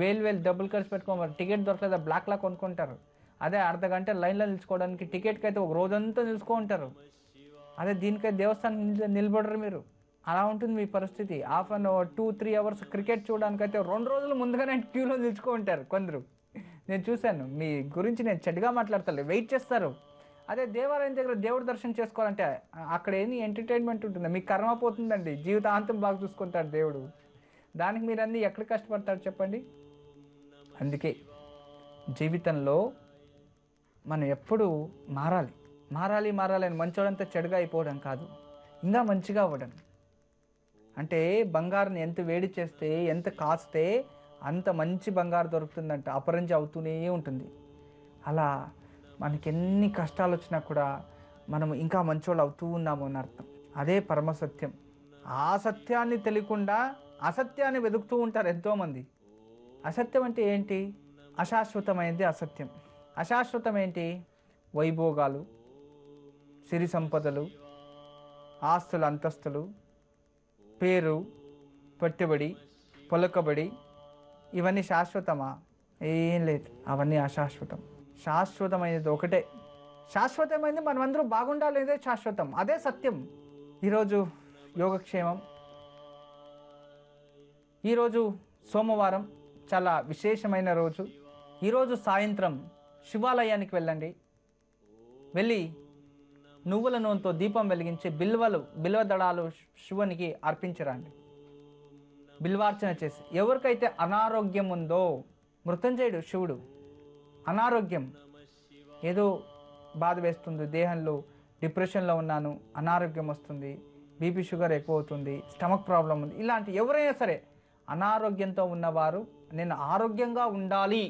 వేలు డబ్బులు ఖర్చు పెట్టుకోమని టికెట్ దొరకలేదా బ్లాక్లా కొనుక్కుంటారు. అదే అర్ధ గంట లైన్లో నిలుచుకోవడానికి టికెట్కి అయితే ఒక రోజంతా నిలుచుకుంటారు. అదే దీనికైతే దేవస్థానం నిలబడరు మీరు. అలా ఉంటుంది మీ పరిస్థితి. Half an hour 2-3 hours cricket చూడడానికైతే 2 రోజులు ముందుగానే క్యూలో నిలుచుకుంటారు కొందరు. నేను చూశాను. మీ గురించి నేను చెడ్డగా మాట్లాడతాను, వెయిట్ చేస్తారు. అదే దేవాలయం దగ్గర దేవుడు దర్శనం చేసుకోవాలంటే అక్కడ ఏమి ఎంటర్టైన్మెంట్ ఉంటుంది, మీకు కర్మ పోతుందండి. జీవితాంతం బాగా చూసుకుంటాడు దేవుడు. దానికి మీరు అన్నీ ఎక్కడ కష్టపడతారు చెప్పండి? అందుకే జీవితంలో మనం ఎప్పుడు మారాలి అని మంచోడంతా చెడుగా అయిపోవడం కాదు, ఇంకా మంచిగా అవ్వడం. అంటే బంగారుని ఎంత వేడి చేస్తే, ఎంత కాస్తే అంత మంచి బంగారు దొరుకుతుందంట, అపరంజి అవుతూనే ఉంటుంది. అలా మనకి ఎన్ని కష్టాలు వచ్చినా కూడా మనం ఇంకా మంచోళ్ళు అవుతూ ఉన్నాము అని అర్థం. అదే పరమసత్యం. ఆ సత్యాన్ని తెలియకుండా అసత్యాన్ని వెతుకుతూ ఉంటారు ఎంతోమంది. అసత్యం అంటే ఏంటి? అశాశ్వతమైనది అసత్యం. అశాశ్వతం ఏంటి? వైభోగాలు, సిరి సంపదలు, ఆస్తులు, అంతస్తులు, పేరు, పెట్టుబడి, పలుకబడి, ఇవన్నీ శాశ్వతమా? ఏం లేదు, అవన్నీ అశాశ్వతం. శాశ్వతమైనది ఒకటే. శాశ్వతమైనది మనమందరూ బాగుండాలనేదే శాశ్వతం, అదే సత్యం. ఈరోజు యోగక్షేమం. ఈరోజు సోమవారం, చాలా విశేషమైన రోజు. ఈరోజు సాయంత్రం శివాలయానికి వెళ్ళండి. వెళ్ళి నువ్వుల నూనెతో దీపం వెలిగించి బిల్వదళాలు శివునికి అర్పించరండి. బిల్వార్చన చేసి, ఎవరికైతే అనారోగ్యం ఉందో, మృత్యుంజయుడు శివుడు, అనారోగ్యం ఏదో బాధ వేస్తుంది, దేహంలో డిప్రెషన్లో ఉన్నాను, అనారోగ్యం వస్తుంది, బీపీ షుగర్ ఎక్కువ అవుతుంది, స్టమక్ ప్రాబ్లం ఉంది, ఇలాంటి ఎవరైనా సరే అనారోగ్యంతో ఉన్నవారు నేను ఆరోగ్యంగా ఉండాలి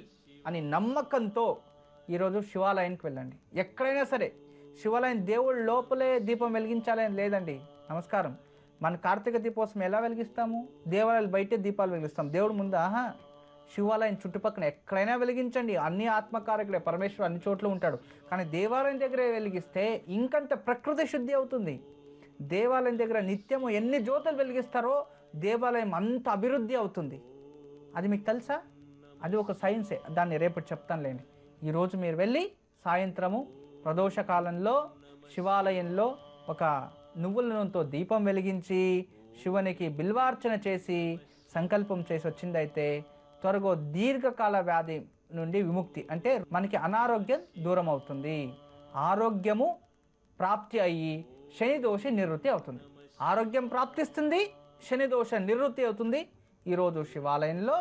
అని నమ్మకంతో ఈరోజు శివాలయానికి వెళ్ళండి. ఎక్కడైనా సరే శివాలయం, దేవుడు లోపలే దీపం వెలిగించాలని లేదండి. నమస్కారం. మన కార్తీక దీపోత్సవం ఎలా వెలిగిస్తాము? దేవాలయాలు బయటే దీపాలు వెలిగిస్తాం. దేవుడు ముందు శివాలయం చుట్టుపక్కల ఎక్కడైనా వెలిగించండి, అన్ని ఆత్మకారకులే, పరమేశ్వరుడు అన్ని చోట్ల ఉంటాడు. కానీ దేవాలయం దగ్గరే వెలిగిస్తే ఇంకంత ప్రకృతి శుద్ధి అవుతుంది. దేవాలయం దగ్గర నిత్యము ఎన్ని జ్యోతులు వెలిగిస్తారో దేవాలయం అంత అభివృద్ధి అవుతుంది. అది మీకు తెలుసా? అది ఒక సైన్సే. దాన్ని రేపటి చెప్తానులేండి. ఈరోజు మీరు వెళ్ళి సాయంత్రము ప్రదోషకాలంలో శివాలయంలో ఒక నువ్వుల నూనెతో దీపం వెలిగించి శివునికి బిల్వార్చన చేసి సంకల్పం చేసి వచ్చిందైతే త్వరగా దీర్ఘకాల వ్యాధి నుండి విముక్తి, అంటే మనకి అనారోగ్యం దూరం అవుతుంది. ఆరోగ్యము ప్రాప్తి అయ్యి శని దోష నివృత్తి అవుతుంది. ఆరోగ్యం ప్రాప్తిస్తుంది, శని దోష నివృత్తి అవుతుంది. ఈరోజు శివాలయంలో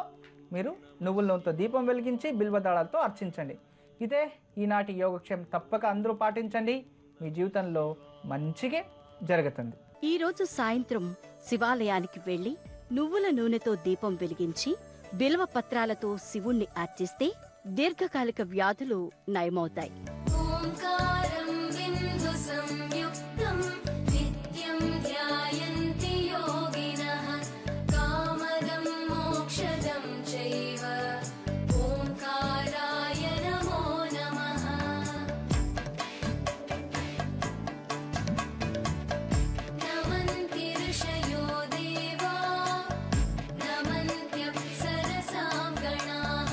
మీరు నువ్వుల నూనెతో దీపం వెలిగించి బిల్వదళాలతో అర్చించండి. ఇదే ఈనాటి యోగక్షేమం. తప్పక అందరూ పాటించండి, మీ జీవితంలో మంచిగా జరుగుతుంది. ఈరోజు సాయంత్రం శివాలయానికి వెళ్లి నువ్వుల నూనెతో దీపం వెలిగించి బిల్వ పత్రాలతో శివుణ్ణి అర్చిస్తే దీర్ఘకాలిక వ్యాధులు నయమవుతాయి. सरसा गणाः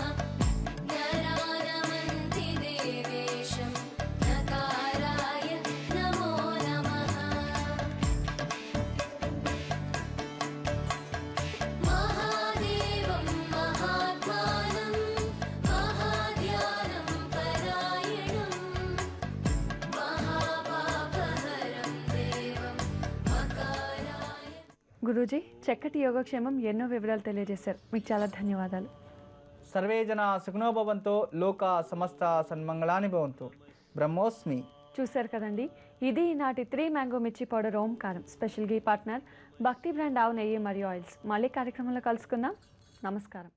नरा नमन्ति देवेश గురూజీ చక్కటి యోగక్షేమం ఎన్నో వివరాలు తెలియజేశారు. మీకు చాలా ధన్యవాదాలు. సర్వే జన సుఖినో భవంతు, లోక సమస్త సన్మంగళాని భవంతు. బ్రహ్మోస్మి. చూశారు కదండి, ఇది ఈనాటి 3 మ్యాంగో మిర్చి పౌడర్ ఓంకారం స్పెషల్ గీ పార్ట్నర్ భక్తి బ్రాండ్ ఆవు నెయ్యి మరియు ఆయిల్స్. మళ్ళీ కార్యక్రమంలో కలుసుకుందాం. నమస్కారం.